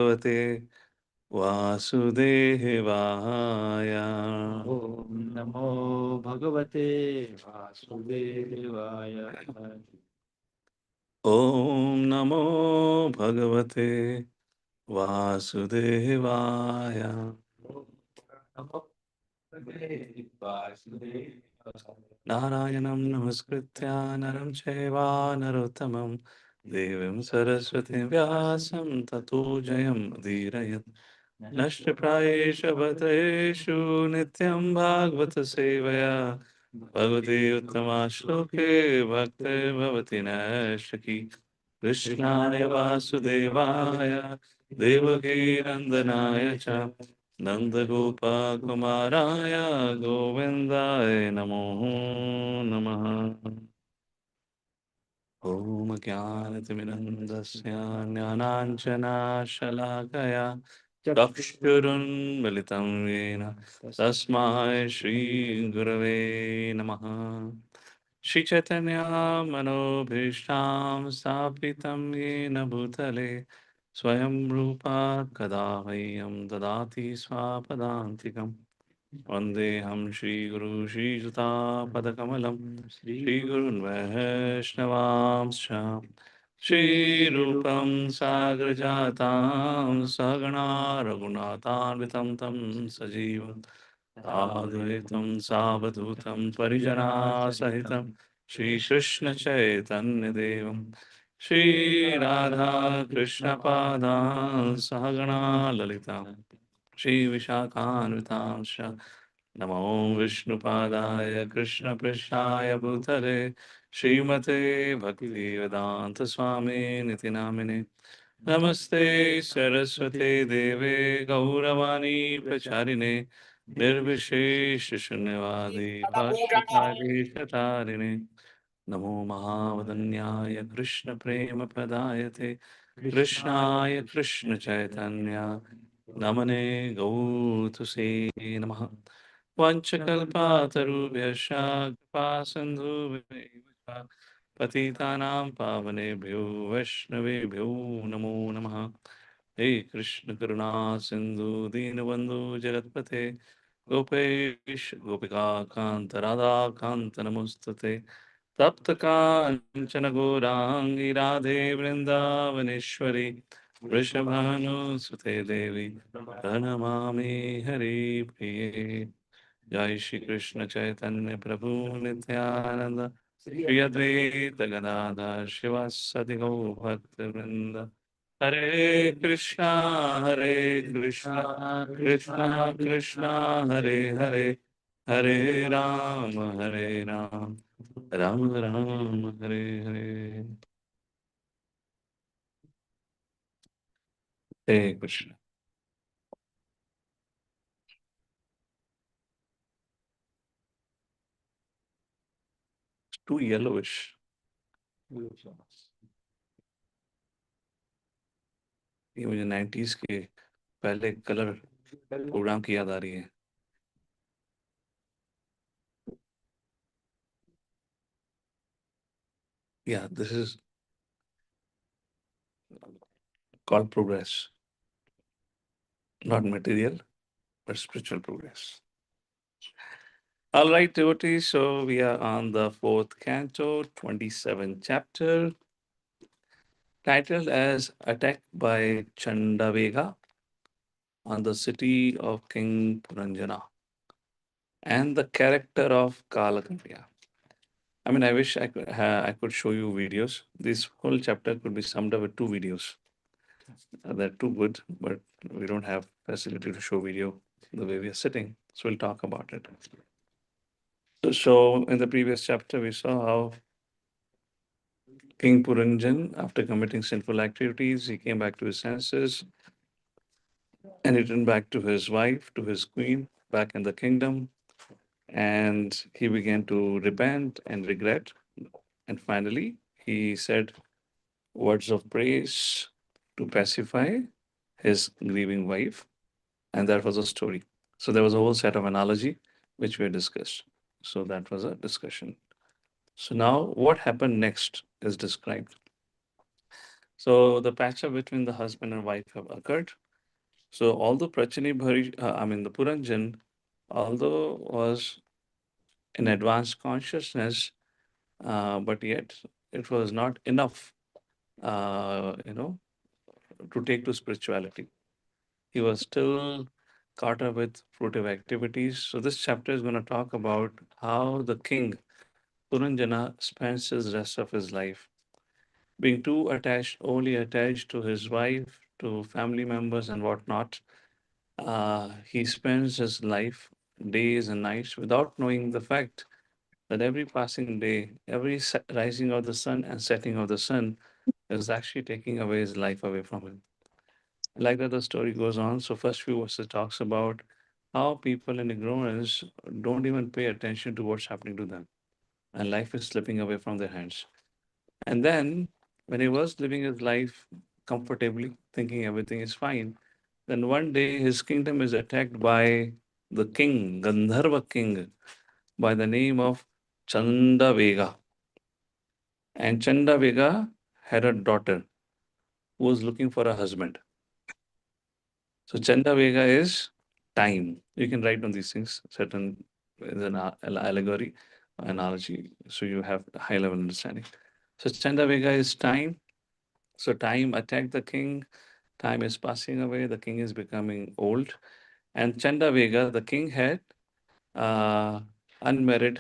भगवते वासुदेवाय। ॐ नमो भगवते वासुदेवाय। ॐ नमो भगवते वासुदेवाय। नमो भगवते वासुदेवाय। नारायणं नमस्कृत्य नरं चैव नरोत्तमं देवीं सरस्वतीं व्यासं ततो जयमुदीरयत्। नष्टप्रायेषु भद्रेषु नित्यं भागवत सेवया भगवती उत्तमा श्लोके भक्तिर्भवति नैष्ठिकी। कृष्णाय वासुदेवाय देवकी नन्दनाय च नन्दगोपकुमाराय गोविन्दाय नमो नमः। ॐ ज्ञानतिमिरन्दस्य ज्ञानाञ्जनाशलाकया चक्षुरुन्मिलितं येन तस्मै श्रीगुरवे नमः। श्रीचैतन्यमनोभीष्टां स्थापितं येन भूतले स्वयं रूपा कदा मह्यं ददाति स्वापदान्तिकम्। वन्देऽहं श्रीगुरु श्रीयुतापदकमलं श्रीगुरुन् वैष्णवांश्च श्रीरूपं साग्रजातां सगणा रघुनाथान्वितं तं सजीवं साद्वैतं सावधूतं परिजनासहितं श्रीकृष्णचैतन्यदेवं श्रीराधाकृष्णपादान् सहगणा ललितां श्रीविशाखान्वितांश्च नमो विष्णुपादाय कृष्णपृष्ठाय भूतले श्रीमते भक्तिवेदान्तस्वामिनिति नामिने। नमस्ते सरस्वते देवे गौरवाणी प्रचारिणे निर्विशेषशून्यवादी पाश्चात्य नमो महावदन्याय कृष्णप्रेमप्रदायते कृष्णाय कृष्णचैतन्य नमने गौतुसे नमः। वंशकल्पातरुभ्यश्च कृपासिन्धुभ्यैव च पतितानां पावनेभ्यो वैष्णवेभ्यो नमो नमः। हे कृष्ण करुणा सिंधु दीनबंधु जगतपते गोपेश गोपिका कांत राधा कांत नमोस्तुते। तप्त कांचन गौरांगी राधे वृंदावनेश्वरी वृषभानुसुते देवी प्रणमामि हरिप्रिये। जय श्री कृष्ण चैतन्य प्रभु नित्यानंद श्री अद्वैत गदाधर शिवासदि गौ भक्त वृंद। हरे कृष्णा कृष्णा कृष्णा हरे हरे हरे राम राम राम हरे हरे। हरे कृष्ण। Too yellowish. ये मुझे 90s के पहले कलर प्रोग्राम की याद आ रही है। Yeah, this is called progress, not material, but spiritual progress. All right, devotees. So we are on the fourth canto, 27th chapter, titled as Attack by Caṇḍavega on the city of King Purañjana and the character of Kālakanyā. I mean, I wish I could show you videos. This whole chapter could be summed up with two videos. They're too good, but we don't have facility to show video the way we are sitting. So we'll talk about it. So in the previous chapter, we saw how King Puranjan, after committing sinful activities, he came back to his senses and returned back to his wife, to his queen, back in the kingdom. And he began to repent and regret. And finally, he said words of praise to pacify his grieving wife. And that was a story. So there was a whole set of analogy which we discussed. So that was a discussion. So now what happened next is described. So the patch up between the husband and wife have occurred. So although the Puranjan, although was in advanced consciousness, but yet it was not enough, uh, you know, to take to spirituality. He was still caught up with fruitive activities. So this chapter is going to talk about how the king Puranjana spends his rest of his life. Being too attached, only attached to his wife, to family members, and whatnot, he spends his life days and nights without knowing the fact that every passing day, every rising of the sun and setting of the sun is actually taking away his life away from him. Like that, the story goes on. So, first few verses talks about how people in ignorance don't even pay attention to what's happening to them, and life is slipping away from their hands. And then, when he was living his life comfortably, thinking everything is fine, then one day his kingdom is attacked by the king, Gandharva king, by the name of Caṇḍavega. And Caṇḍavega had a daughter who was looking for a husband. So Caṇḍavega is time. You can write on these things, certain is an allegory, analogy, so you have a high level understanding. So Caṇḍavega is time. So time attacked the king. Time is passing away. The king is becoming old. And Caṇḍavega, the king, had uh, unmarried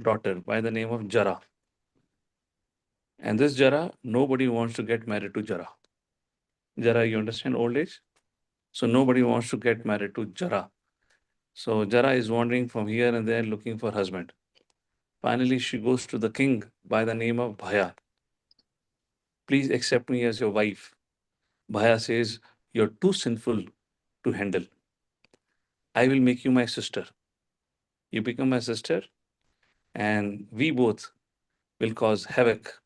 daughter by the name of Jara. And this Jara, nobody wants to get married to Jara. Jara, you understand old age? So nobody wants to get married to Jara. So Jara is wandering from here and there looking for husband. Finally, she goes to the king by the name of Bhaya. Please accept me as your wife. Bhaya says, you're too sinful to handle. I will make you my sister. You become my sister, and we both will cause havoc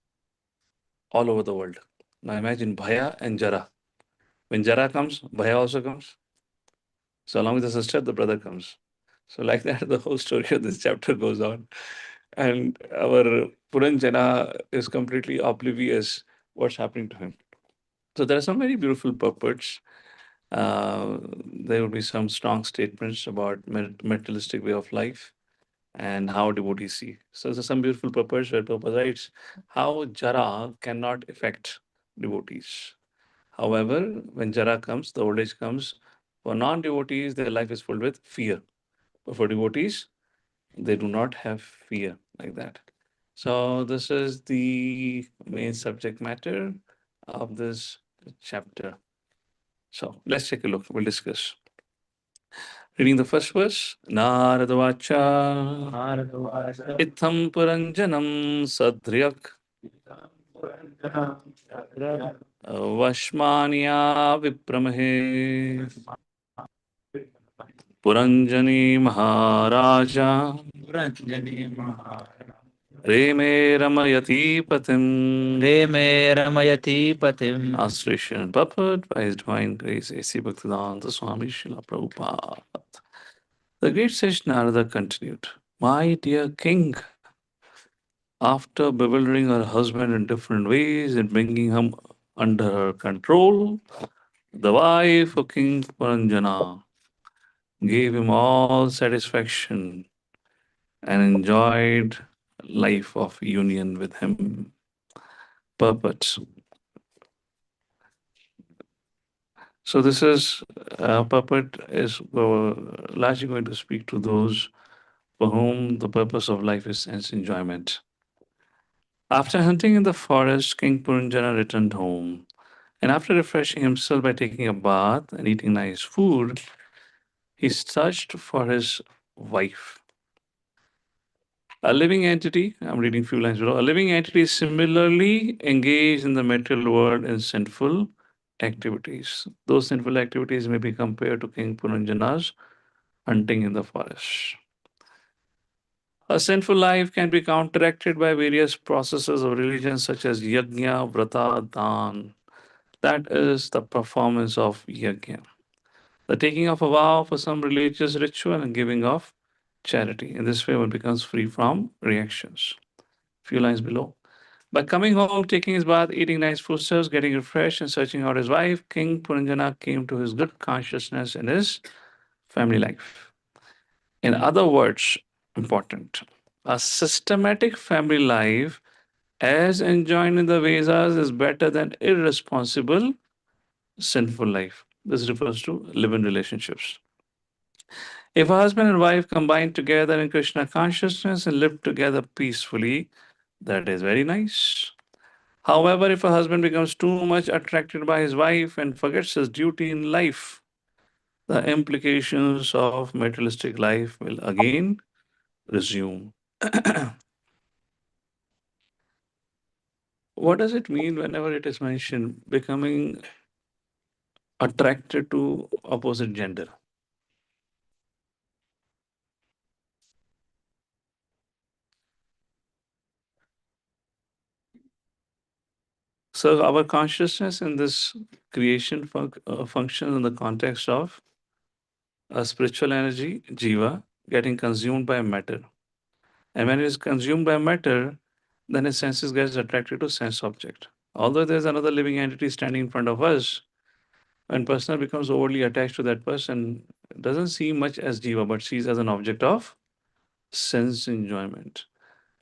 all over the world. Now imagine Bhaya and Jara. When Jara comes, Bhaya also comes. So along with the sister, the brother comes. So like that, the whole story of this chapter goes on. And our Puranjana is completely oblivious what's happening to him. So there are some very beautiful purports. There will be some strong statements about materialistic way of life and how devotees see. So there's some beautiful purports where Prabhupada writes how Jara cannot affect devotees. However, when Jara comes, the old age comes, for non-devotees, their life is filled with fear. But for devotees, they do not have fear like that. So this is the main subject matter of this chapter. So let's take a look. We'll discuss. Reading the first verse. Narada Vacha Bharatavacha Itham Puranjanam Sadhryak Vashmanya Vipramahe Puranjani Maharaja Purañjana Maharana Reme Ramayati Patim. Re me ramayati patim Translation and purport by His Divine Grace A.C. Bhaktivedanta Swami Srila Prabhupada. The great sage Narada continued, my dear king, after bewildering her husband in different ways and bringing him under her control, the wife of King Puranjana gave him all satisfaction and enjoyed life of union with him. Purport. So this is purport is largely going to speak to those for whom the purpose of life is sense enjoyment. After hunting in the forest, King Purunjana returned home, and after refreshing himself by taking a bath and eating nice food, he searched for his wife. A living entity, I'm reading few lines below, a living entity is similarly engaged in the material world in sinful activities. Those sinful activities may be compared to King Purunjana's hunting in the forest. A sinful life can be counteracted by various processes of religion such as yajna, vrata, dan. That is the performance of yajna. The taking of a vow for some religious ritual and giving of charity. In this way, one becomes free from reactions. Few lines below. By coming home, taking his bath, eating nice foodstuffs, getting refreshed, and searching out his wife, King Purañjana came to his good consciousness in his family life. In other words, important, a systematic family life, as enjoined in the Vedas, is better than irresponsible, sinful life. This refers to live in relationships. If a husband and wife combine together in Krishna consciousness and live together peacefully, that is very nice. However, if a husband becomes too much attracted by his wife and forgets his duty in life, the implications of materialistic life will again resume. What does it mean whenever it is mentioned becoming attracted to opposite gender? So our consciousness in this creation functions in the context of a spiritual energy, jiva, getting consumed by matter. And when it is consumed by matter, then its senses gets attracted to sense object. Although there's another living entity standing in front of us, when person becomes overly attached to that person, it doesn't see much as jiva, but sees as an object of sense enjoyment.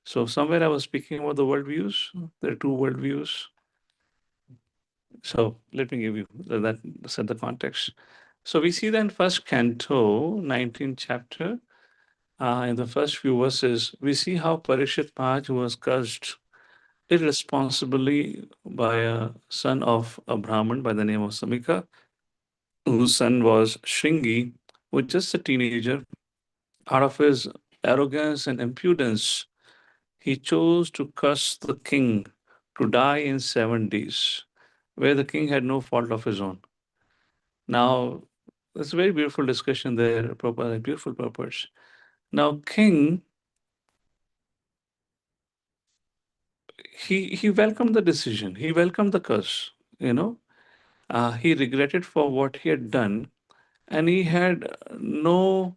So somewhere I was speaking about the worldviews. There are two worldviews. So let me give you that set the context. So we see that in first canto, 19th chapter, in the first few verses, we see how Parishit Maharaj was cursed irresponsibly by a son of a Brahmin by the name of Samika, whose son was Shringi, who was just a teenager. Out of his arrogance and impudence, he chose to curse the king to die in 7 days, where the king had no fault of his own. Now, there's a very beautiful discussion there, proper, beautiful purpose. Now, king, he welcomed the decision. He welcomed the curse. He regretted for what he had done, and he had no,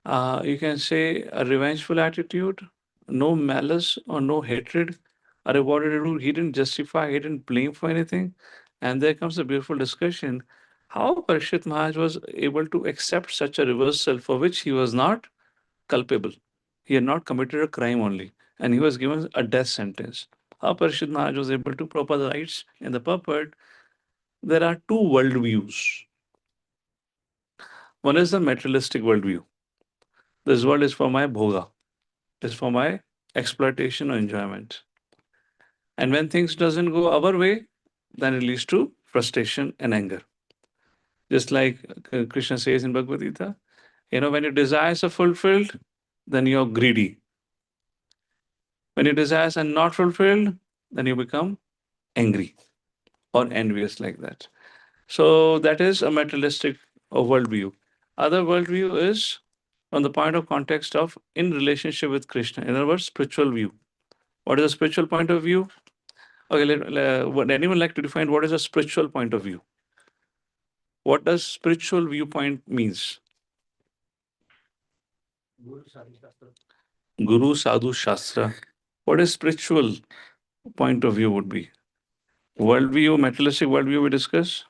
you can say, a revengeful attitude, no malice or no hatred. Or what did he do? He didn't justify, he didn't blame for anything. And there comes a beautiful discussion how Parishit Maharaj was able to accept such a reversal for which he was not culpable. He had not committed a crime only, and he was given a death sentence. How Parishit Maharaj was able to proper the rights in the purport. There are two worldviews. One is the materialistic worldview. This world is for my bhoga, is for my exploitation or enjoyment. And when things doesn't go our way, then it leads to frustration and anger. Just like Krishna says in Bhagavad Gita, when your desires are fulfilled, then you're greedy. When your desires are not fulfilled, then you become angry or envious like that. So that is a materialistic worldview. Other worldview is from the point of context of in relationship with Krishna. In other words, spiritual view. What is a spiritual point of view? Okay, would anyone like to define what is a spiritual point of view? What does spiritual viewpoint means? Guru Sadhu Shastra. What is spiritual point of view would be? Worldview, materialistic worldview we discuss?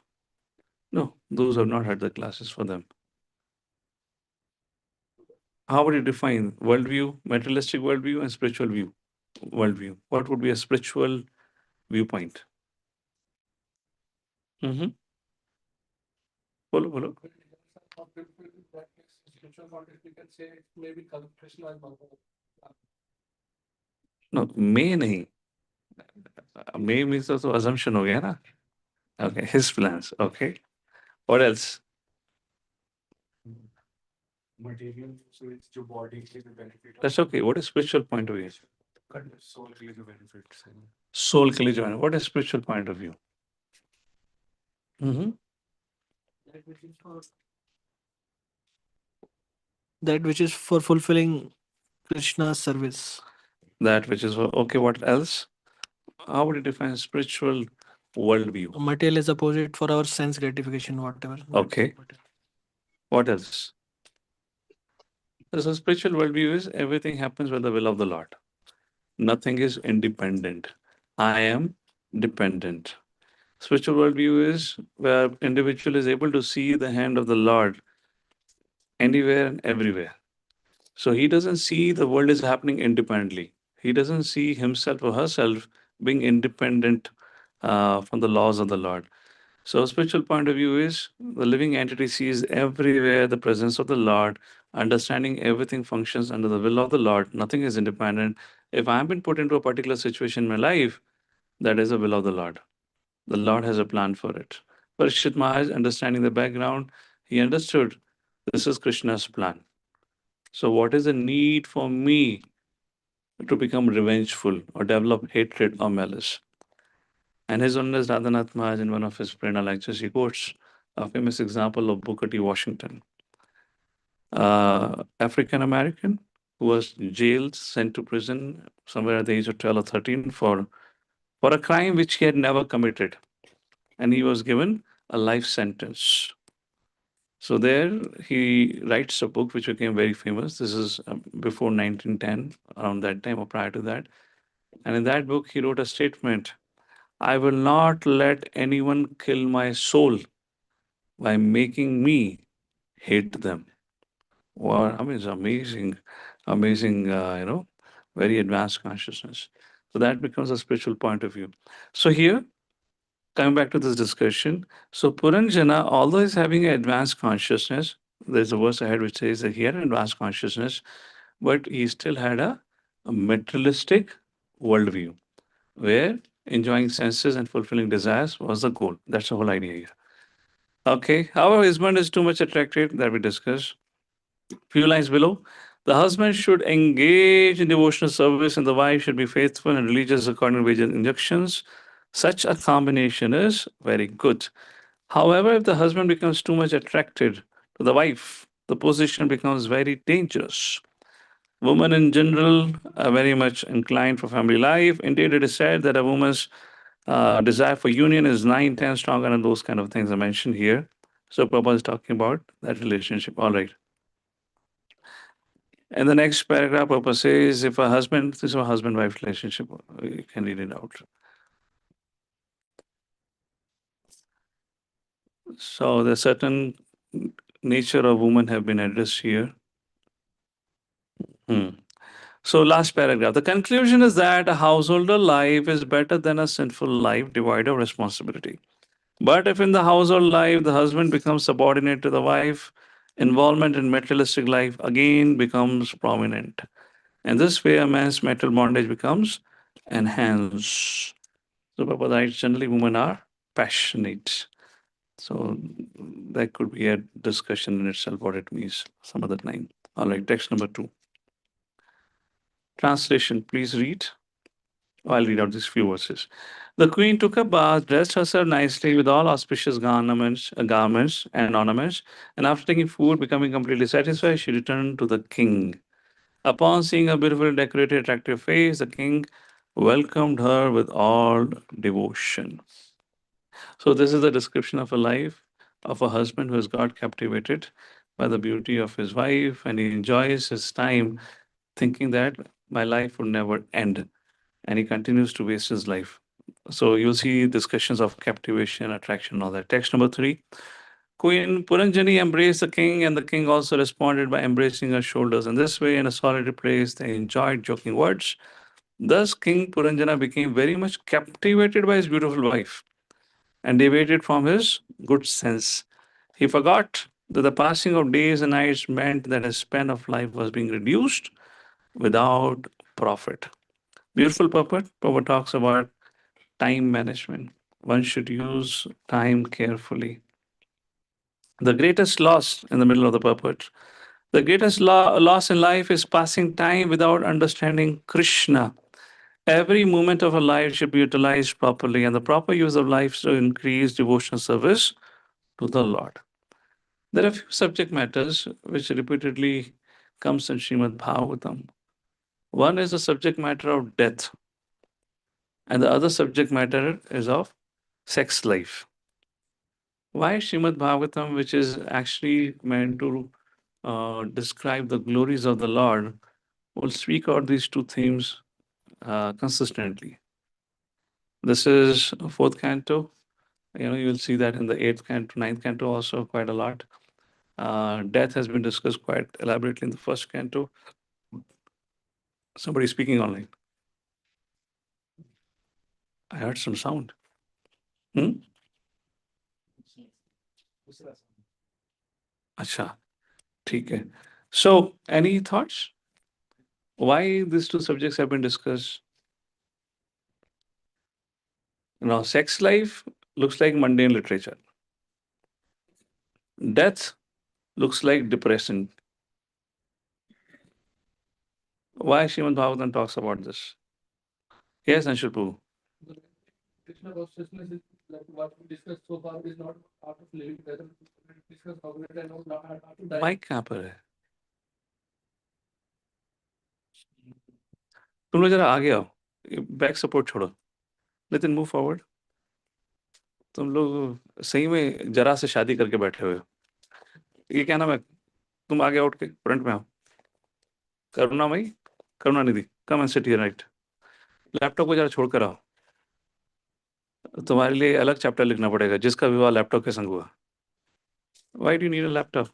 No, those have not had the classes for them. How would you define worldview, materialistic worldview, and spiritual view? Worldview. What would be a spiritual viewpoint? Mm-hmm. Follow. No, may nahi. May means also assumption ho gaya na? Okay, his plans. Okay. What else? Material, so it's जो body के लिए benefit That's okay. What is spiritual point of view? soul के लिए जो benefits हैं. Soul ke liye jo hai na. What is spiritual point of view? Mm-hmm. That which is for fulfilling Krishna's service. That which is okay. What else? How would you define spiritual worldview? Material is opposite for our sense gratification, whatever. Okay. What else? So spiritual worldview is everything happens with the will of the Lord. Nothing is independent. I am dependent. Spiritual worldview is where individual is able to see the hand of the Lord anywhere and everywhere. So he doesn't see the world is happening independently. He doesn't see himself or herself being independent from the laws of the Lord. So, spiritual point of view is the living entity sees everywhere the presence of the Lord, understanding everything functions under the will of the Lord. Nothing is independent. If I've been put into a particular situation in my life, that is the will of the Lord. The Lord has a plan for it. Parikshit Maharaj, understanding the background, he understood this is Krishna's plan. So, what is the need for me to become revengeful or develop hatred or malice? And His Holiness Radhanath Maharaj, in one of his Prerna lectures, he quotes a famous example of Booker T. Washington, African American who was jailed, sent to prison somewhere at the age of 12 or 13 for a crime which he had never committed. And he was given a life sentence. So there he writes a book which became very famous. This is before 1910, around that time or prior to that. And in that book, he wrote a statement: I will not let anyone kill my soul by making me hate them. Wow, I mean, it's amazing, amazing, very advanced consciousness. So that becomes a spiritual point of view. So here, coming back to this discussion, so Puranjana, although he's having an advanced consciousness, there's a verse ahead which says that he had an advanced consciousness, but he still had a materialistic worldview where enjoying senses and fulfilling desires was the goal. That's the whole idea here. Okay. However, his mind is too much attracted that we discussed. Few lines below. The husband should engage in devotional service and the wife should be faithful and religious according to Vedic injunctions. Such a combination is very good. However, if the husband becomes too much attracted to the wife, the position becomes very dangerous. Women in general are very much inclined for family life. Indeed, it is said that a woman's desire for union is 9 times stronger than those kind of things I mentioned here. So Prabhupada is talking about that relationship. All right. And the next paragraph, Prabhupada says, if a husband, this is a husband-wife relationship, you can read it out. So the certain nature of woman have been addressed here. So last paragraph. The conclusion is that a householder life is better than a sinful life devoid of responsibility. But if in the household life the husband becomes subordinate to the wife, involvement in materialistic life again becomes prominent. And this way a man's material bondage becomes enhanced. So Prabhupada writes, generally women are passionate. So that could be a discussion in itself, what it means some other time. All right, text number 2. Translation, please read. I'll read out these few verses. The queen took a bath, dressed herself nicely with all auspicious garments and ornaments, and after taking food, becoming completely satisfied, she returned to the king. Upon seeing her beautiful, decorated, attractive face, the king welcomed her with all devotion. So, this is the description of a life of a husband who has got captivated by the beauty of his wife, and he enjoys his time thinking that my life would never end, and he continues to waste his life. So, you'll see discussions of captivation, attraction, and all that. Text number 3. Queen Puranjani embraced the king, and the king also responded by embracing her shoulders. In this way, in a solitary place, they enjoyed joking words. Thus, King Puranjana became very much captivated by his beautiful wife and deviated from his good sense. He forgot that the passing of days and nights meant that his span of life was being reduced without profit. Beautiful purport. Prabhupada talks about time management. One should use time carefully. The greatest loss in the middle of the purport. The greatest loss in life is passing time without understanding Krishna. Every moment of a life should be utilized properly, and the proper use of life to increase devotional service to the Lord. There are few subject matters which repeatedly comes in Srimad Bhagavatam. One is the subject matter of death, and the other subject matter is of sex life. Why Srimad Bhagavatam, which is actually meant to describe the glories of the Lord, will speak out these two themes consistently. This is fourth canto. You'll see that in the eighth canto, ninth canto also quite a lot. Death has been discussed quite elaborately in the first canto. Somebody speaking online. I heard some sound. Acha, theek hai. So, any thoughts? Why these two subjects have been discussed? Now, sex life looks like mundane literature. Death looks like depressing. Why Srimad Bhagavatam talks about this? Yes, Anshul Prabhu. Krishna consciousness is like what we discussed so far is not art of living, whether we discuss Bhagavat and not art of dying. Mic कहाँ पर है? तुम लोग जरा आगे आओ. Back support छोड़ो. Nitin move forward. तुम लोग सही में जरा से शादी करके बैठे हुए हो. ये क्या नाम है? तुम आगे उठ के फ्रंट में आओ. Karunamayi, Karunanidhi, come and sit here right. Laptop को जरा छोड़ कर आओ. तुम्हारे लिए अलग चैप्टर लिखना पड़ेगा जिसका विवाह लैपटॉप के संग हुआ. Why do you need a laptop?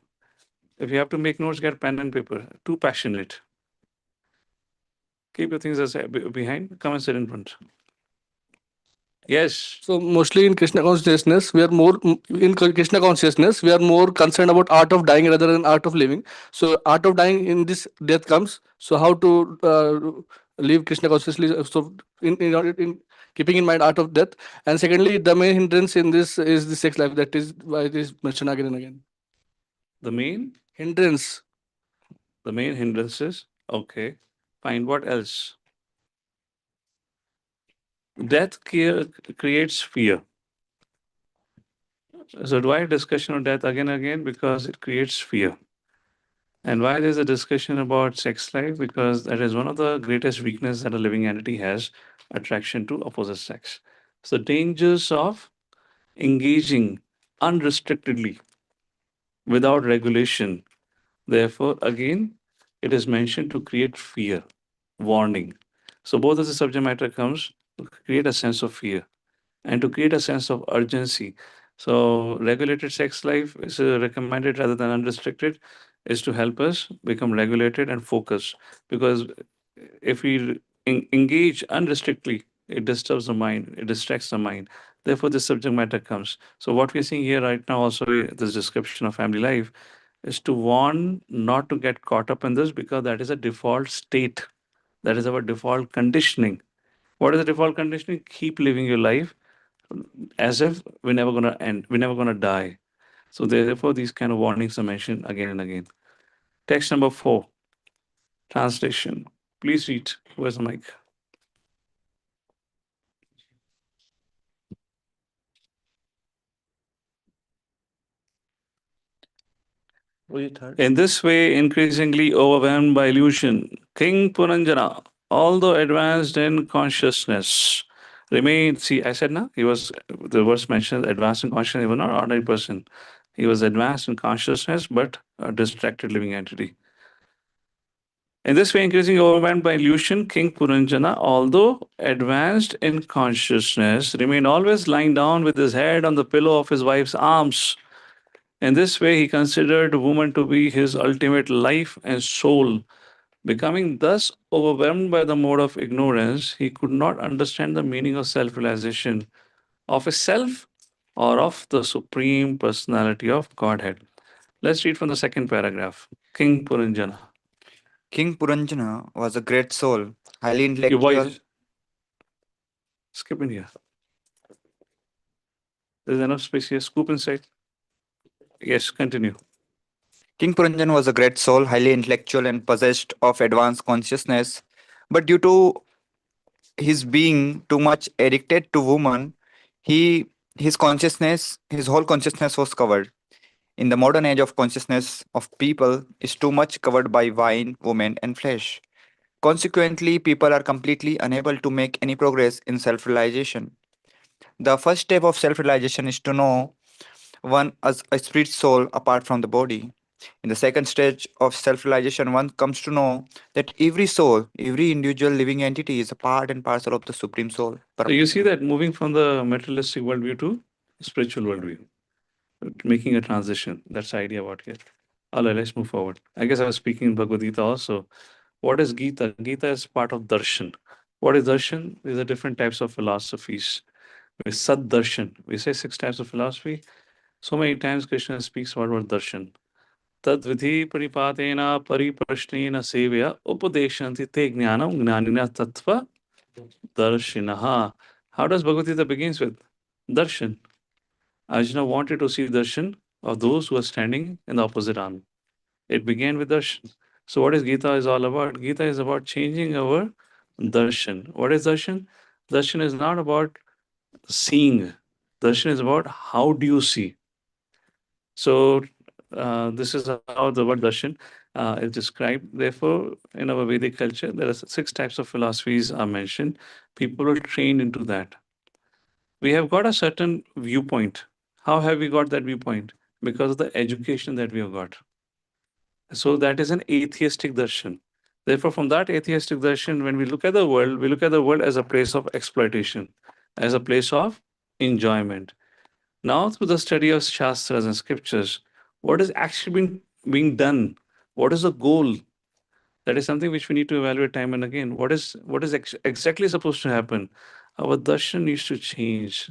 If you have to make notes, get pen and paper. Too passionate. Keep your things behind. Come and sit in front. Yes. So mostly in Krishna consciousness, we are more concerned about art of dying rather than art of living. So art of dying in this death comes. So how to live Krishna consciously? So in keeping in mind art of death, and secondly, the main hindrance in this is the sex life. That is why it is mentioned again and again. The main Hindrance. The main hindrances. Okay. Fine. What else? Death creates fear. So why discussion of death again and again? Because it creates fear. And why there's a discussion about sex life? Because that is one of the greatest weaknesses that a living entity has, attraction to opposite sex. So dangers of engaging unrestrictedly without regulation. Therefore, again, it is mentioned to create fear, warning. So both as the subject matter comes to create a sense of fear and to create a sense of urgency. So regulated sex life is recommended rather than unrestricted, is to help us become regulated and focused. Because if we engage unrestrictedly, it disturbs the mind, it distracts the mind. Therefore, this subject matter comes. So what we're seeing here right now, also this description of family life, is to warn not to get caught up in this because that is a default state. That is our default conditioning. What is the default conditioning? Keep living your life as if we're never going to end, we're never going to die. So therefore, these kind of warnings are mentioned again and again. Text number 4, translation. Please read. Where's the mic? In this way, increasingly overwhelmed by illusion, King Purañjana, although advanced in consciousness, remained. See, I said now, he was, the verse mentioned, advanced in consciousness, he was not an ordinary person. He was advanced in consciousness, but a distracted living entity. In this way, increasingly overwhelmed by illusion, King Purañjana, although advanced in consciousness, remained always lying down with his head on the pillow of his wife's arms. In this way, he considered woman to be his ultimate life and soul. Becoming thus overwhelmed by the mode of ignorance, he could not understand the meaning of self-realization of his self or of the Supreme Personality of Godhead. Let's read from the second paragraph. King Purañjana. King Purañjana was a great soul, highly Your intellectual. voice. Skip in here. There's enough space here. Scoop inside. Yes, continue. King Purañjana was a great soul, highly intellectual and possessed of advanced consciousness. But due to his being too much addicted to woman, his whole consciousness was covered. In the modern age of consciousness of people is too much covered by wine, women, and flesh. Consequently, people are completely unable to make any progress in self-realization. The first step of self-realization is to know one as a spirit soul apart from the body. In the second stage of self-realization, one comes to know that every soul, every individual living entity is a part and parcel of the Supreme Soul. So you see that moving from the materialistic worldview to spiritual worldview, making a transition. That's the idea about here. All right, let's move forward. I guess I was speaking in Bhagavad Gita also. What is Gita? Gita is part of darshan. What is darshan? These are different types of philosophies. With Sad darshan, we say 6 types of philosophy. So many times Krishna speaks about darshan. Tad vidhi paripatena pariprashnena sevya upadeshanti te jnanam gnanina tattva darshinaha. How does Bhagavad Gita begins with? Darshan. Arjuna wanted to see darshan of those who are standing in the opposite arm. It began with darshan. So what is Gita is all about? Gita is about changing our darshan. What is darshan? Darshan is not about seeing. Darshan is about how do you see. So this is how the word darshan is described. Therefore, in our Vedic culture, there are 6 types of philosophies are mentioned. People are trained into that. We have got a certain viewpoint. How have we got that viewpoint? Because of the education that we have got. So that is an atheistic darshan. Therefore, from that atheistic darshan, when we look at the world, we look at the world as a place of exploitation, as a place of enjoyment. Now, through the study of Shastras and scriptures, what is actually being done? What is the goal? That is something which we need to evaluate time and again. What is exactly supposed to happen? Our darshan needs to change.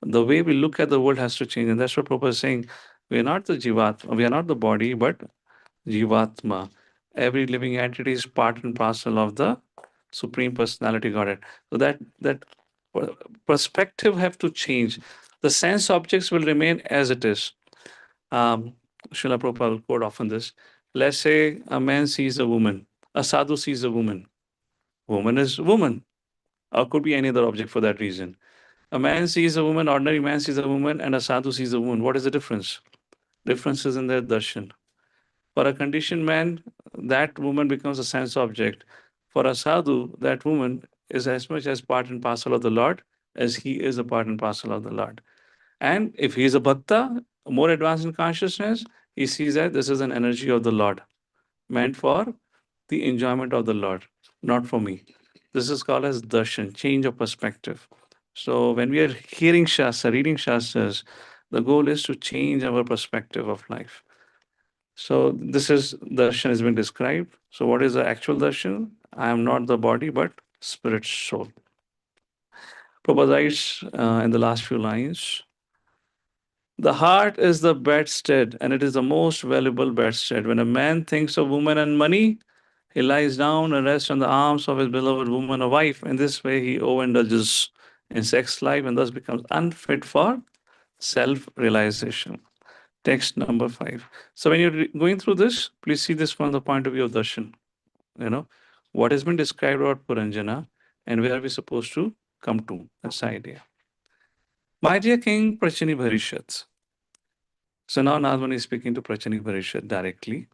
The way we look at the world has to change. And that's what Prabhupada is saying. We are not the jivatma, we are not the body, but jivatma. Every living entity is part and parcel of the Supreme Personality Godhead. So that perspective have to change. The sense objects will remain as it is. Srila Prabhupada will quote often this. Let's say a man sees a woman, a sadhu sees a woman. Woman is woman, or could be any other object for that reason. A man sees a woman, ordinary man sees a woman, and a sadhu sees a woman. What is the difference? Difference is in their darshan. For a conditioned man, that woman becomes a sense object. For a sadhu, that woman is as much as part and parcel of the Lord as he is a part and parcel of the Lord. And if he is a bhakta, more advanced in consciousness, he sees that this is an energy of the Lord, meant for the enjoyment of the Lord, not for me. This is called as darshan, change of perspective. So when we are hearing Shastra, reading Shastras, the goal is to change our perspective of life. So this is darshan has been described. So what is the actual darshan? I am not the body, but spirit, soul. Prabhupada writes in the last few lines, the heart is the bedstead, and it is the most valuable bedstead. When a man thinks of woman and money, he lies down and rests on the arms of his beloved woman or wife. In this way, he overindulges in sex life and thus becomes unfit for self-realization. Text number 5. So when you're going through this, please see this from the point of view of darshan. You know, what has been described about Purañjana and where are we supposed to come to? That's the idea. My dear King Prachani Bharishat. So now Nadmani is speaking to Prachani Bharishat directly.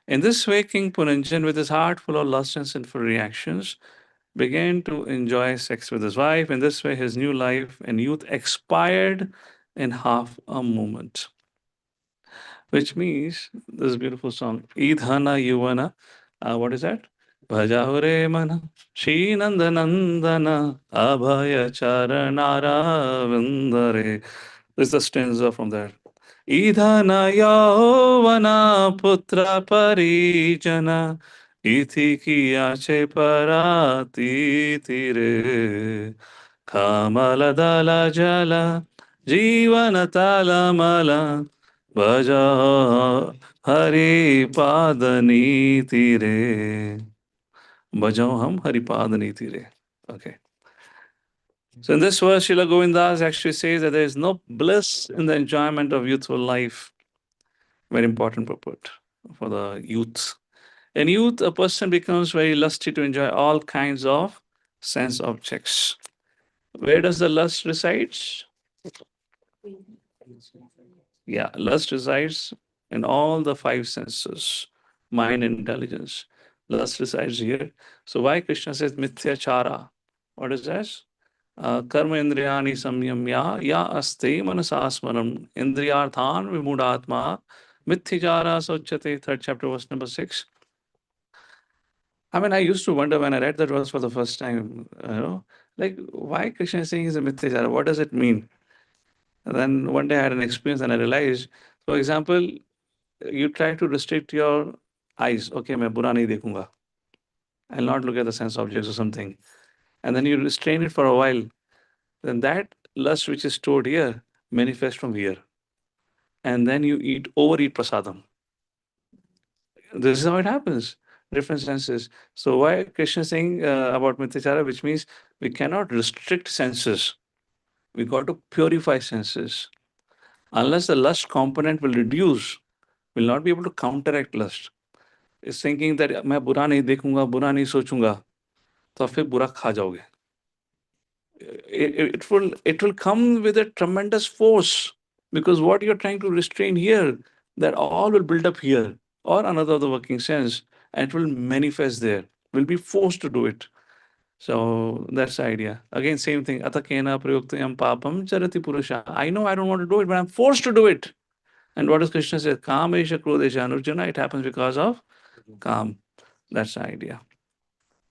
In this way, King Purañjana, with his heart full of lust and sinful reactions, began to enjoy sex with his wife. In this way, his new life and youth expired in half a moment. Which means this beautiful song, Idhana Yuvana. What is that? Bhajahure mana, Shri Nanda Nandana, Abhaya Charanara Vindare. This is the stanza from there. Idhana Yavana Putra Parijana, Ithi Kiyache Parati Tire, Kamala Dala Jala, Jivana Tala Mala, Bhaja Hari Padani Tire. Bhajao Ham Hari Padani Tire. Okay. So in this verse, Srila Govindas actually says that there is no bliss in the enjoyment of youthful life. Very important purport for the youth. In youth, a person becomes very lusty to enjoy all kinds of sense objects. Where does the lust resides? Yeah, lust resides in all the 5 senses, mind and intelligence. Lust resides here. So why Krishna says mithyachara? What is that? Karma indriyani samyamya ya aste manasasmaram indriyarthan vimudatma Mithijara Sochate, 3rd chapter, verse number 6. I mean, I used to wonder when I read that verse for the first time, like why Krishna is saying is a Mithijara? What does it mean? And then one day I had an experience and I realized, for example, you try to restrict your eyes. Okay, मैं बुरा नहीं देखूंगा. I'll not look at the sense objects or something. And then you restrain it for a while. Then that lust which is stored here manifests from here. And then you overeat prasadam. This is how it happens. Different senses. So why Krishna is saying about Mithachara, which means we cannot restrict senses. We got to purify senses. Unless the lust component will reduce, we'll not be able to counteract lust. It's thinking that मैं बुरा नहीं देखूंगा, बुरा नहीं सोचूंगा, तो फिर बुरा खा जाओगे. It will come with a tremendous force, because what you're trying to restrain here, that all will build up here or another of the working sense, and it will manifest there. We'll be forced to do it. So that's the idea. Again, same thing. Atakena prayoktayam papam charati purusha. I know I don't want to do it, but I'm forced to do it. And what does Krishna say? Kamesha krodesha anurjana. It happens because of Kam. That's the idea.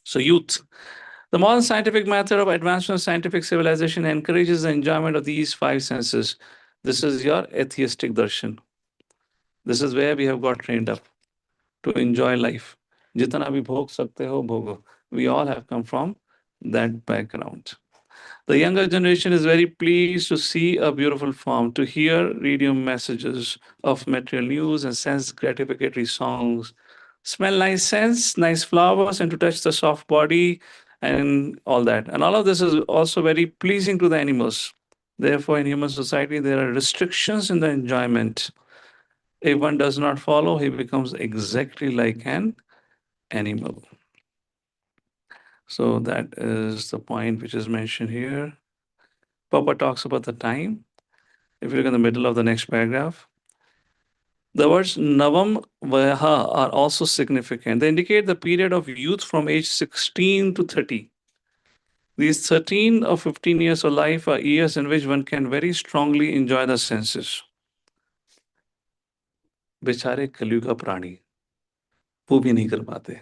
So youth. The modern scientific method of advancement of scientific civilization encourages the enjoyment of these 5 senses. This is your atheistic darshan. This is where we have got trained up to enjoy life. Jitana bhi bhog sakte ho, bhogo. We all have come from that background. The younger generation is very pleased to see a beautiful form, to hear radio messages of material news and sense gratificatory songs, smell nice scents, nice flowers, and to touch the soft body and all that. And all of this is also very pleasing to the animals. Therefore, in human society, there are restrictions in the enjoyment. If one does not follow, he becomes exactly like an animal. So that is the point which is mentioned here. Papa talks about the time. If you look in the middle of the next paragraph, the words Navam Vayaha are also significant. They indicate the period of youth from age 16 to 30. These 13 or 15 years of life are years in which one can very strongly enjoy the senses. बेचारे कलयुग का प्राणी वो भी नहीं कर पाते.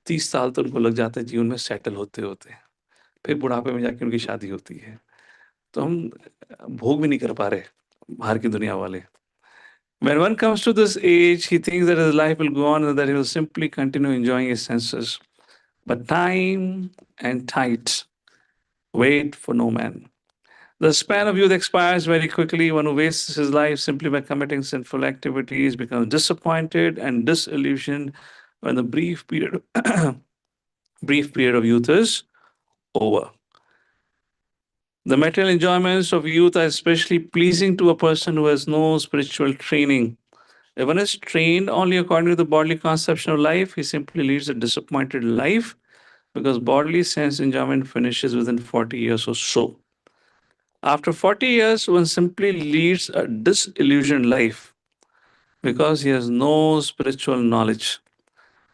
30 साल तो उनको लग जाते हैं जीवन में सेटल होते होते. फिर बुढ़ापे में जाके उनकी शादी होती है. तो हम भोग भी नहीं कर पा रहे बाहर की दुनिया वाले. When one comes to this age, he thinks that his life will go on and that he will simply continue enjoying his senses. But time and tight wait for no man. The span of youth expires very quickly. One who wastes his life simply by committing sinful activities becomes disappointed and disillusioned when the brief period of youth is over. The material enjoyments of youth are especially pleasing to a person who has no spiritual training. If one is trained only according to the bodily conception of life, he simply leads a disappointed life, because bodily sense enjoyment finishes within 40 years or so. After 40 years, one simply leads a disillusioned life because he has no spiritual knowledge.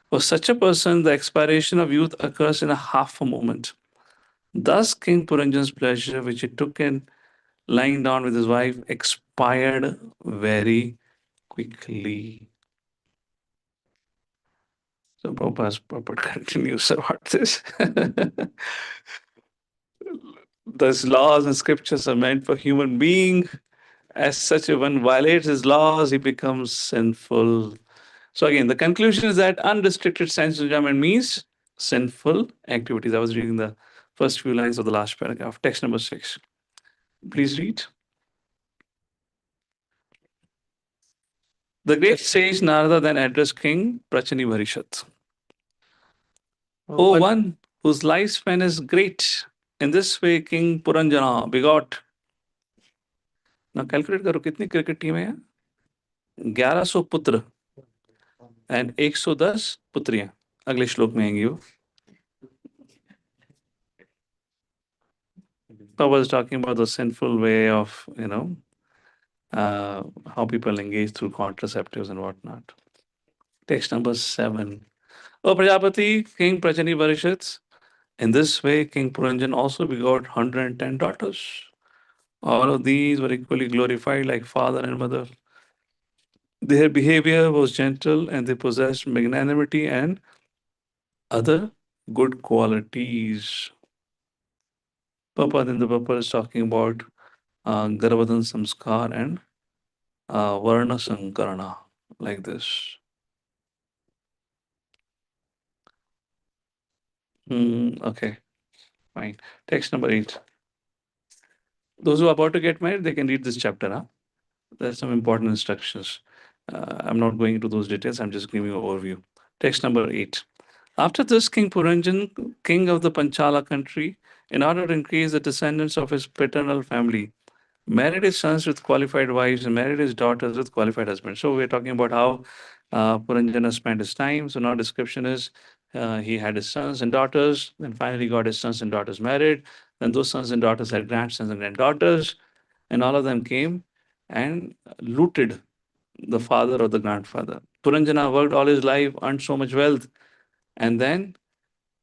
For such a person, the expiration of youth occurs in a half a moment. Thus, King Purañjana's pleasure, which he took in lying down with his wife, expired very quickly. So Prabhupada's purport continues about this. Thus, laws and scriptures are meant for human being. As such, if one violates his laws, he becomes sinful. So again, the conclusion is that unrestricted sense enjoyment means sinful activities. I was reading the first few lines of the last paragraph, text number 6. Please read. The great sage Narada then addressed King Prachani. O one whose lifespan is great, in this way King Purañjana begot. Now calculate करो कितनी cricket team है? 1100 पुत्र and 110 पुत्रियां. अगले श्लोक में आएंगी वो. I was talking about the sinful way of, how people engage through contraceptives and whatnot. Text number 7. O Prajapati, King Prachani Varishats, in this way King Puranjan also begot 110 daughters. All of these were equally glorified like father and mother. Their behavior was gentle and they possessed magnanimity and other good qualities. Papa, then the Papa is talking about Garvadhan Samskar and Varna Sankarana, like this. Okay, fine. Text number 8. Those who are about to get married, they can read this chapter. Huh? There's some important instructions. I'm not going into those details. I'm just giving you an overview. Text number 8. After this, King Puranjan, king of the Panchala country, in order to increase the descendants of his paternal family, married his sons with qualified wives and married his daughters with qualified husbands. So we're talking about how Puranjana spent his time. So now description is he had his sons and daughters, then finally got his sons and daughters married. Then those sons and daughters had grandsons and granddaughters, and all of them came and looted the father or the grandfather. Puranjana worked all his life, earned so much wealth, and then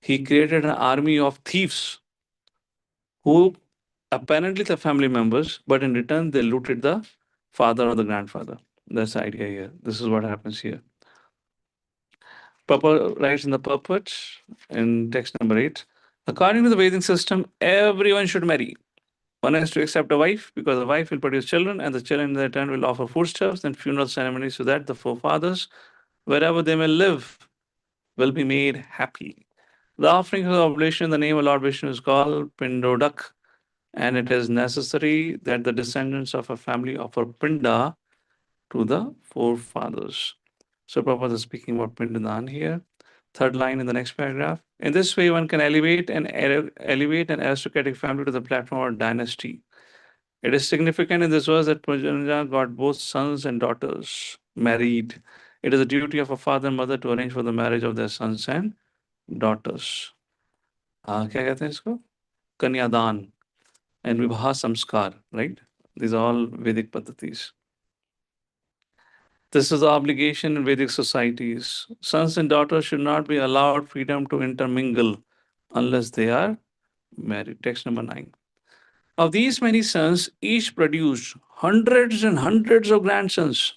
he created an army of thieves who apparently the family members, but in return they looted the father or the grandfather. That's the idea here. This is what happens here. Papa writes in the purport in text number 8. According to the Vedic system, everyone should marry. One has to accept a wife because the wife will produce children, and the children in their turn will offer foodstuffs and funeral ceremonies so that the forefathers, wherever they may live, will be made happy. The offering of oblation in the name of Lord Vishnu is called Pindodak, and it is necessary that the descendants of a family offer Pinda to the forefathers. So Prabhupada is speaking about Pindadan here. Third line in the next paragraph. In this way, one can elevate an aristocratic family to the platform of dynasty. It is significant in this verse that Purañjana got both sons and daughters married. It is the duty of a father and mother to arrange for the marriage of their sons and daughters. क्या कहते हैं इसको? कन्यादान and Vivaha Samskar, right? These are all Vedic Paddhatis. This is the obligation in Vedic societies. Sons and daughters should not be allowed freedom to intermingle unless they are married. Text number 9. Of these many sons, each produced hundreds and hundreds of grandsons.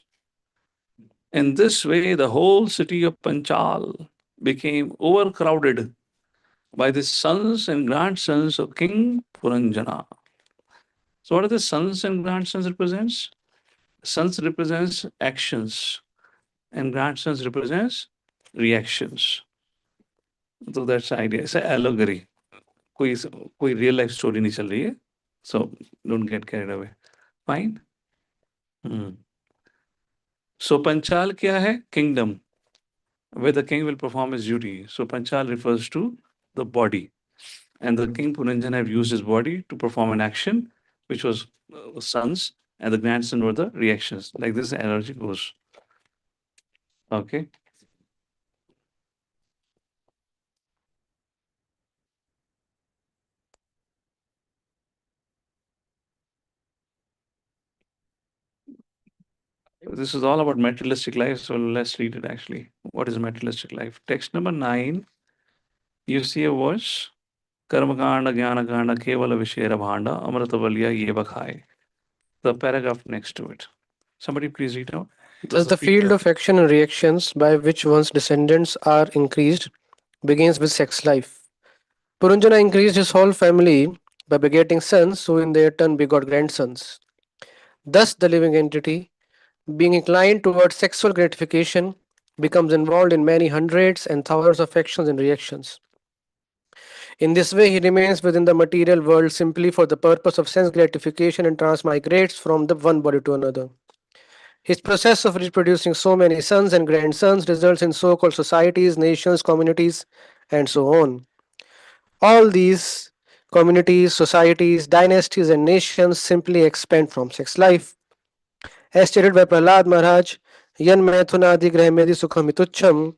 In this way, the whole city of Panchal became overcrowded by the sons and grandsons of King Puranjana. So what are the sons and grandsons represents? Sons represents actions and grandsons represents reactions. So that's the idea. It's an allegory. कोई real life story नहीं चल रही है. So don't get carried away. Fine. So Panchal क्या है? Kingdom, where the king will perform his duty. So Panchal refers to the body. And the king Puranjan have used his body to perform an action, which was sons, and the grandson were the reactions. Like this analogy goes. Okay. This is all about materialistic life, so let's read it actually. What is materialistic life? Text number 9, you see a verse. Karmakanda, Jnanakanda, Kevala Vishera Bhanda, Amritavalya Yevakhai. The paragraph next to it. Somebody please read out. Thus, the field of action and reactions by which one's descendants are increased begins with sex life. Purunjana increased his whole family by begetting sons, who in their turn begot grandsons. Thus, the living entity, being inclined towards sexual gratification, becomes involved in many hundreds and thousands of actions and reactions. In this way, he remains within the material world simply for the purpose of sense gratification and transmigrates from the one body to another. His process of reproducing so many sons and grandsons results in so-called societies, nations, communities, and so on. All these communities, societies, dynasties, and nations simply expand from sex life. As stated by Prahlad Maharaj, Yan Maithunadi Grahmedi Sukhamitucham,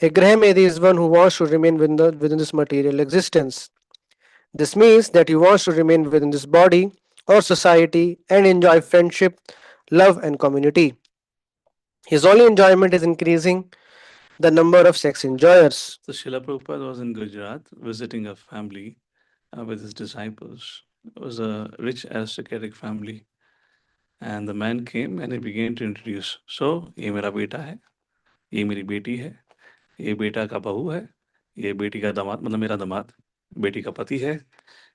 a Grahmedi is one who wants to remain within this material existence. This means that he wants to remain within this body or society and enjoy friendship, love, and community. His only enjoyment is increasing the number of sex enjoyers. So Srila Prabhupada was in Gujarat visiting a family with his disciples. It was a rich aristocratic family. And the man came and he began to introduce. So, ये मेरा बेटा है, ये मेरी बेटी है, ये बेटा का बहू है, ये बेटी का दामाद, मतलब मेरा दामाद, बेटी का पति है,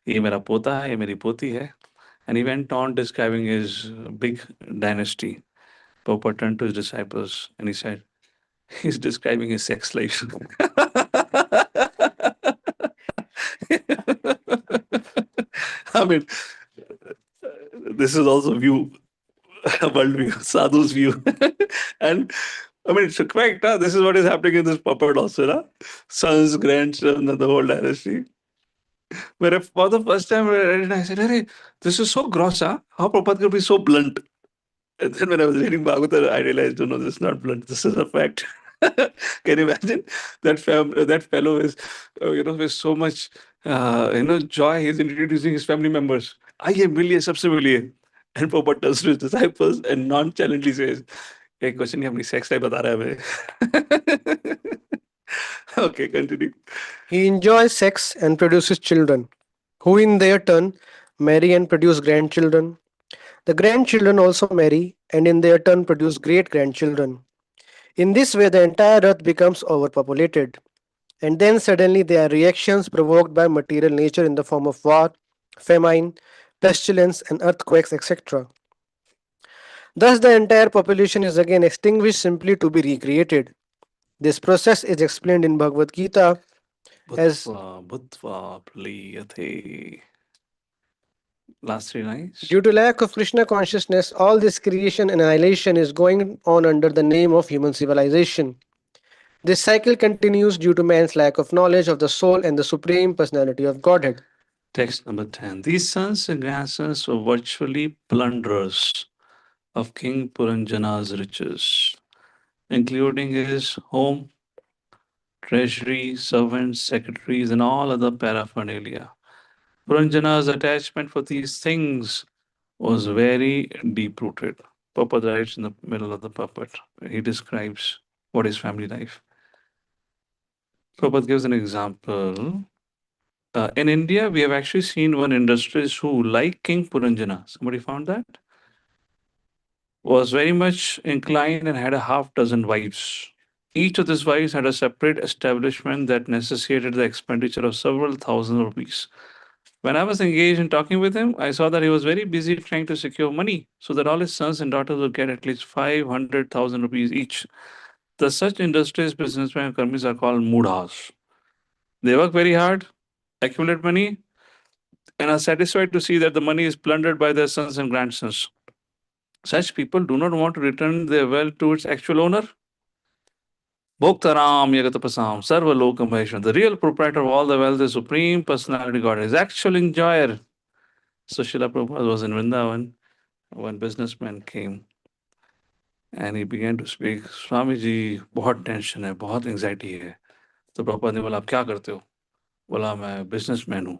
ये मेरा पोता है, ये मेरी पोती है. And he went on describing his big dynasty. Prabhupada turned to his disciples and he said, he's describing his sex life. I mean, this is also view, world view, sadhu's view. And I mean, it's correct. Huh? This is what is happening in this puppet also. Huh? Sons, grandson, and the whole dynasty. Where for the first time I read it, I said, "Arey, this is so gross, huh? How Prabhupada could be so blunt?" And then when I was reading Bhagavad, I realized, no, this is not blunt. This is a fact. Can you imagine that that fellow is, with so much, joy. He's introducing his family members. आइए मिलिए सबसे मिलिए. And Prabhupada turns to his disciples and nonchalantly says, "एक question नहीं अपनी sex life बता रहा है हमें." Okay, continue. He enjoys sex and produces children, who in their turn marry and produce grandchildren. The grandchildren also marry and in their turn produce great grandchildren. In this way, the entire earth becomes overpopulated. And then suddenly there are reactions provoked by material nature in the form of war, famine, pestilence, and earthquakes, etc. Thus, the entire population is again extinguished simply to be recreated. This process is explained in Bhagavad Gita as Bhutva pliyate. Last 3 lines. due to lack of Krishna consciousness, all this creation and annihilation is going on under the name of human civilization. This cycle continues due to man's lack of knowledge of the soul and the supreme personality of Godhead. Text number 10. These sons and grandsons were virtually plunderers of King Purañjana's riches, including his home, treasury, servants, secretaries, and all other paraphernalia. Purañjana's attachment for these things was very deep-rooted. Prabhupada writes in the middle of the puppet. He describes what is family life. Prabhupada gives an example. In India, we have actually seen one industrialist who, like King Purañjana, somebody found that, was very much inclined and had a half dozen wives. Each of these wives had a separate establishment that necessitated the expenditure of several thousand rupees. When I was engaged in talking with him, I saw that he was very busy trying to secure money so that all his sons and daughters would get at least 500,000 rupees each. The such industrious businessmen and karmis are called mudhas. They work very hard, accumulate money, and are satisfied to see that the money is plundered by their sons and grandsons. Such people do not want to return their wealth to its actual owner. Bhoktaram Yagatapasam Sarvalokam Maheshwar. The real proprietor of all the wealth is Supreme Personality God, is actual enjoyer. So Srila Prabhupada was in Vrindavan when businessman came and he began to speak. Swamiji, बहुत tension है, बहुत anxiety है. तो प्रभुपाद ने बोला आप क्या करते हो? बोला मैं बिजनेसमैन हूँ.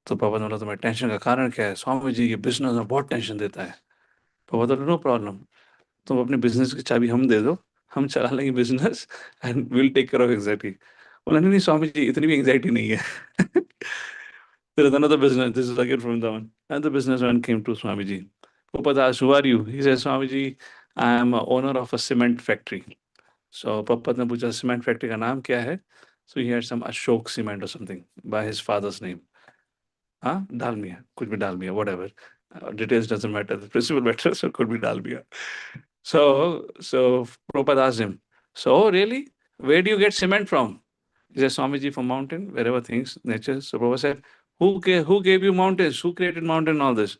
तो प्रभुपाद ने बोला तुम्हारे टेंशन का कारण क्या है? स्वामी जी ये बिजनेस में बहुत टेंशन देता है. प्रभुपाद बोला नो प्रॉब्लम, तुम अपने बिजनेस की चाबी हम दे दो, हम चला लेंगे business and will take care of anxiety. बोला नहीं स्वामी जी इतनी भी एंजाइटी नहीं है. There is another business. This is again from Daman. And the businessman came to Swamiji. Prabhupada asked, who are you? He says, Swamiji, I am a owner of a cement factory. So Prabhupada ne pucha cement factory ka naam kya hai? So he had some Ashok cement or something by his father's name. Huh? Dalmia. Could be Dalmia, whatever. Details doesn't matter. The principle matters, so could be Dalmia. So Prabhupada asked him, so really? Where do you get cement from? He says, Swamiji, from mountain, wherever things, nature. So Prabhupada said, who gave you mountains? Who created mountain and all this?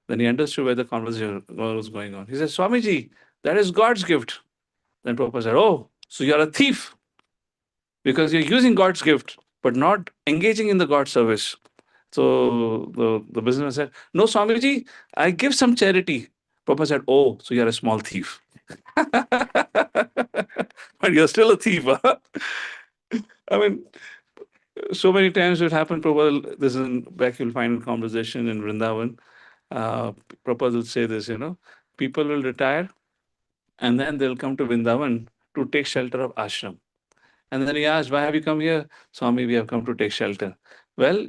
Then he understood where the conversation was going on. He said, Swamiji, that is God's gift. Then Prabhupada said, oh, so you're a thief because you're using God's gift, but not engaging in the God service. So the businessman said, no, Swamiji, I give some charity. Prabhupada said, oh, so you're a small thief. But you're still a thief, huh? I mean, so many times it happened, Prabhupada, this is back you'll find conversation in Vrindavan. Prabhupada will say this, people will retire and then they'll come to Vrindavan to take shelter of ashram. And then he asked, why have you come here? Swami, we have come to take shelter. Well,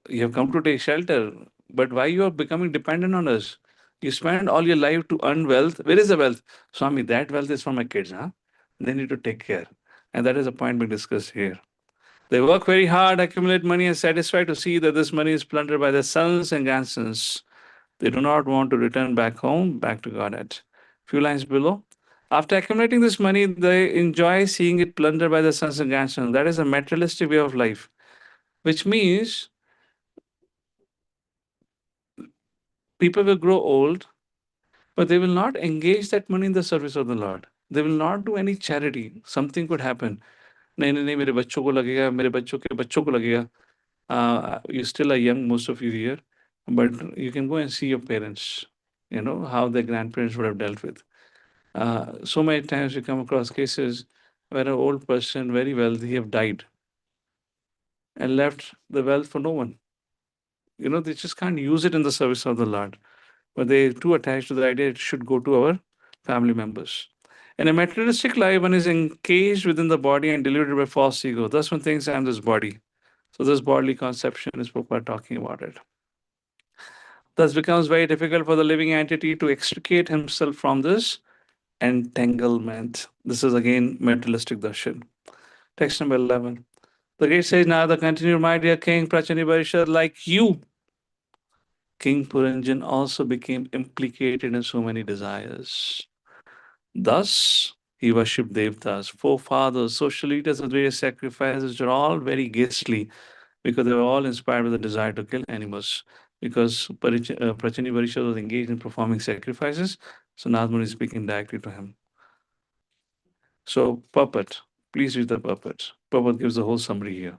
you have come to take shelter, but why you are becoming dependent on us? You spend all your life to earn wealth. Where is the wealth? Swami, that wealth is for my kids, huh? They need to take care. And that is a point being discussed here. They work very hard, accumulate money, and satisfied to see that this money is plundered by their sons and grandsons. They do not want to return back home, back to Godhead. Few lines below. After accumulating this money, they enjoy seeing it plundered by their sons and grandsons. That is a materialistic way of life, which means people will grow old, but they will not engage that money in the service of the Lord. They will not do any charity. Something could happen. नहीं नहीं नहीं मेरे बच्चों को लगेगा मेरे बच्चों के बच्चों को लगेगा you still are young, most of you here, but you can go and see your parents, how their grandparents would have dealt with. So many times we come across cases where an old person, very wealthy, have died and left the wealth for no one. They just can't use it in the service of the Lord, but they're too attached to the idea it should go to our family members. In a materialistic life, one is encaged within the body and deluded by false ego. Thus, one thinks, I'm this body. So, this bodily conception is Prabhupada talking about it. Thus, becomes very difficult for the living entity to extricate himself from this entanglement. This is again materialistic darshan. Text number 11. The great sage Narada continued, my dear king, Prachanibharishad, like you, King Puranjan also became implicated in so many desires. Thus, he worshipped devtas, forefathers, social leaders, and various sacrifices, which are all very ghastly because they were all inspired with the desire to kill animals. Because Prachani Varishad was engaged in performing sacrifices, so Nadmuni is speaking directly to him. So, puppet, please read the puppet. Puppet gives the whole summary here.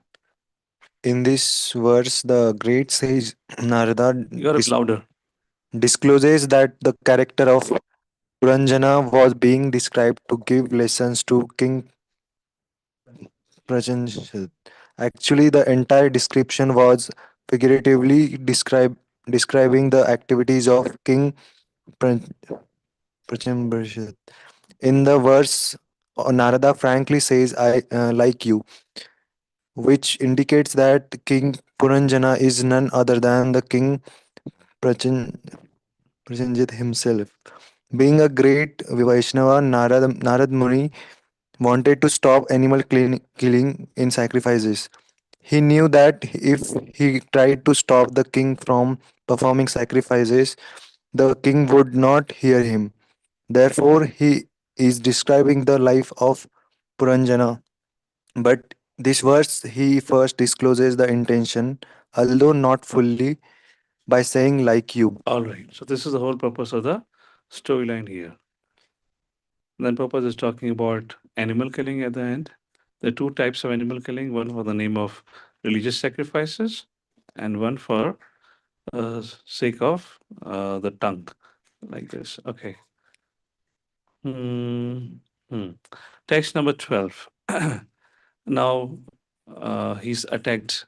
In this verse, the great sage Narada You got it louder. discloses that the character of Purañjana was being described to give lessons to King Prajanshad. Actually, the entire description was figuratively describing the activities of King Prachanbarshad. In the verse, Narada frankly says, I like you, which indicates that King Puranjana is none other than the King Prajanjit himself. Being a great Vaishnava, Narad Muni wanted to stop animal killing in sacrifices. He knew that if he tried to stop the king from performing sacrifices, the king would not hear him. Therefore, he is describing the life of Puranjana. But this verse, he first discloses the intention, although not fully, by saying, like you. All right. So, this is the whole purpose of the storyline here. Then Prabhupada is talking about animal killing at the end. There are two types of animal killing, one for the name of religious sacrifices and one for sake of the tongue, like this. Okay. Text number 12. Now he's attacked.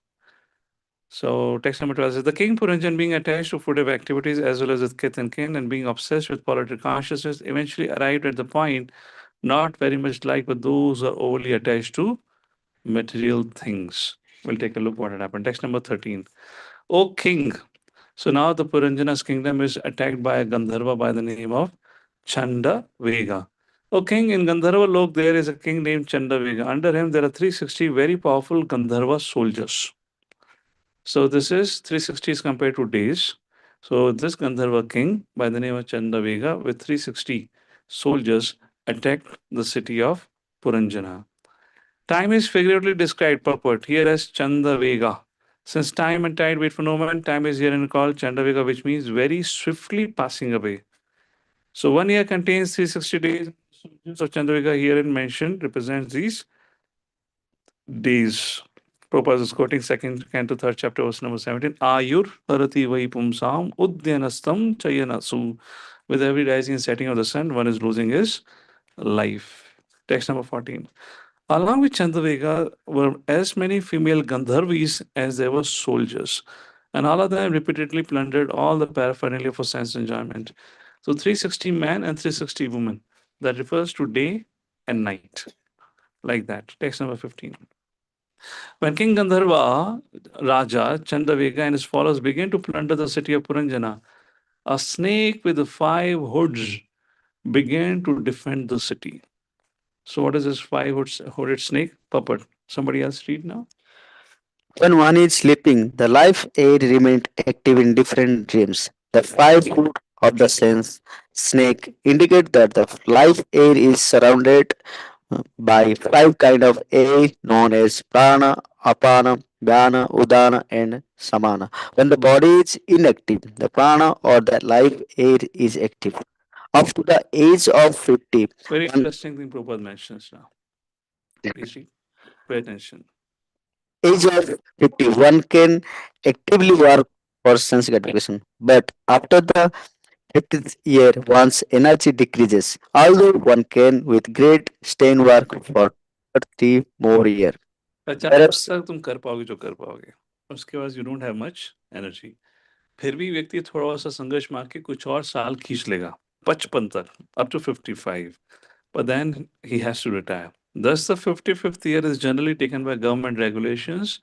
So text number 12 says, the king Puranjan being attached to furtive activities as well as with kith and kin and being obsessed with political consciousness eventually arrived at the point not very much like but those who are overly attached to material things. We'll take a look what had happened. Text number 13. O king. So now the Puranjana's kingdom is attacked by a Gandharva by the name of Caṇḍavega. O king, in Gandharva Lok there is a king named Caṇḍavega. Under him there are 360 very powerful Gandharva soldiers. So this is 360 is compared to days. So this Gandharva king by the name of Caṇḍavega with 360 soldiers attacked the city of Puranjana. Time is figuratively described, purport, here as Caṇḍavega. Since time and tide wait for no man, time is herein called Caṇḍavega, which means very swiftly passing away. So 1 year contains 360 days. So Caṇḍavega herein mentioned represents these days. Prabhupada is quoting 2nd Canto 3rd chapter verse number 17. Ayur harati vai pumsam udyanastam chayanasu. With every rising and setting of the sun, one is losing his life. Text number 14. Along with Caṇḍavega were as many female Gandharvis as there were soldiers, and all of them repeatedly plundered all the paraphernalia for sense enjoyment. So 360 men and 360 women. That refers to day and night. Like that. Text number 15. When King Gandharva, Raja, Caṇḍavega and his followers began to plunder the city of Puranjana, a snake with 5 hoods began to defend the city. So, what is this hooded snake? Puppet. Somebody else read now? When one is sleeping, the life aid remained active in different dreams. The 5 foot of the sense snake indicate that the life air is surrounded by 5 kind of air known as prana, apana, vyana, udana, and samana. When the body is inactive, the prana or the life air is active. Up to the age of 50, Very one interesting thing Prabhupada mentions now. Please read. Pay attention. age of 50, one can actively work for sense gratification. But after the 50th year, one's energy decreases, although one can with great strain work for 3 more years. 50 तक तुम कर पाओगे जो कर पाओगे, उसके बाद you don't have much energy. फिर भी व्यक्ति थोड़ा सा संघर्ष मार के कुछ और साल खींच लेगा 55 तक, up to 55, but then he has to retire. Thus the 55th year is generally taken by government regulations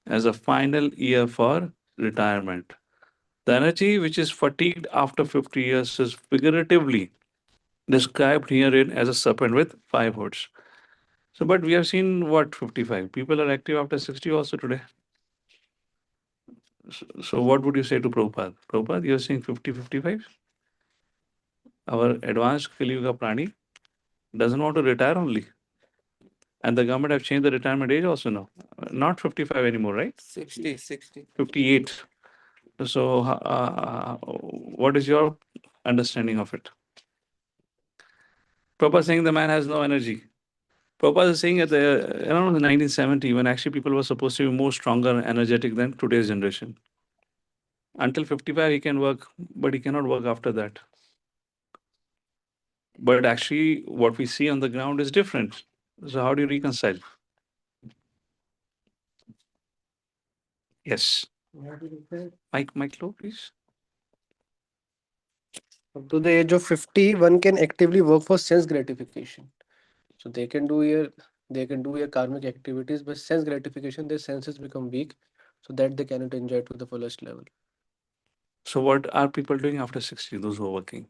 as a final year for retirement. The energy which is fatigued after 50 years is figuratively described herein as a serpent with 5 hoods. So, but we have seen what 55 people are active after 60 also today. So what would you say to Prabhupada? Prabhupada, you're saying 50, 55? Our advanced Kali Yuga Prani doesn't want to retire only. And the government have changed the retirement age also now. Not 55 anymore, right? 60. 58. So what is your understanding of it? Prabhupada saying the man has no energy. Prabhupada is saying at around the 1970, when actually people were supposed to be more stronger and energetic than today's generation. Until 55, he can work, but he cannot work after that. But actually, what we see on the ground is different. So, how do you reconcile? Yes. Mike low, please. Up to the age of 50, one can actively work for sense gratification. So they can do your karmic activities, but sense gratification, their senses become weak, so that they cannot enjoy to the fullest level. So, what are people doing after 60, those who are working?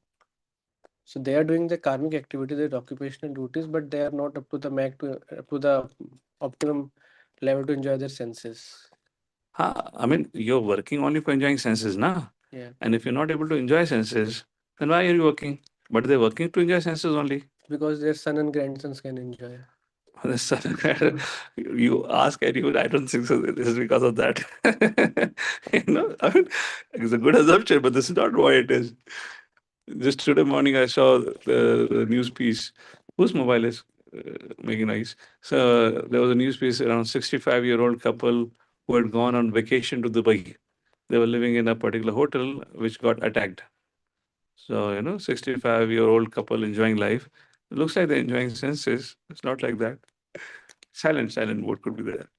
So they are doing the karmic activities, their occupational duties, but they are not up to the optimum level to enjoy their senses. I mean, you're working only for enjoying senses, na? Yeah. And if you're not able to enjoy senses, then why are you working? But they're working to enjoy senses only. Because their son and grandsons can enjoy. You ask anyone, I don't think so. This is because of that. I mean, it's a good assumption, but this is not why it is. Just today morning, I saw the news piece. Whose mobile is making noise? So there was a news piece around 65-year-old couple who had gone on vacation to Dubai. They were living in a particular hotel which got attacked. So, 65-year-old couple enjoying life. It looks like they're enjoying senses. It's not like that. Silent mode could be there.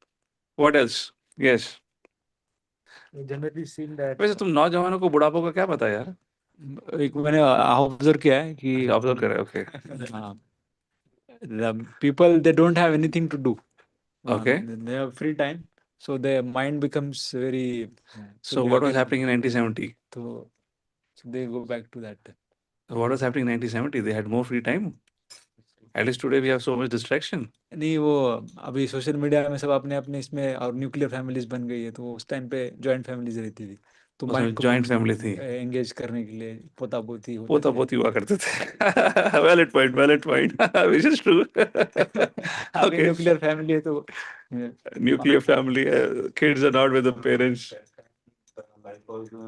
What else? Yes. Generally seen that वैसे तुम नौजवानों को बुढ़ापों का क्या पता यार? एक मैंने ऑब्जर्व किया है कि ऑब्जर्व करे, okay. the people, they don't have anything to do. Okay. They have free time, so their mind becomes very. So what was happening in 1970? So they go back to that. What was happening in 1970? They had more free time. At least today we have so much distraction. नहीं, वो अभी social media में सब अपने अपने इसमें और nuclear families बन गई है, तो उस टाइम पे जॉइंट फैमिलीज रहती थी, तो माइंड को जॉइंट फैमिली थी. एंगेज करने के लिए पोता पोती हुआ करते थे. Valid point. Which is true. अभी न्यूक्लियर फैमिली है तो Nuclear family, kids are not with the parents.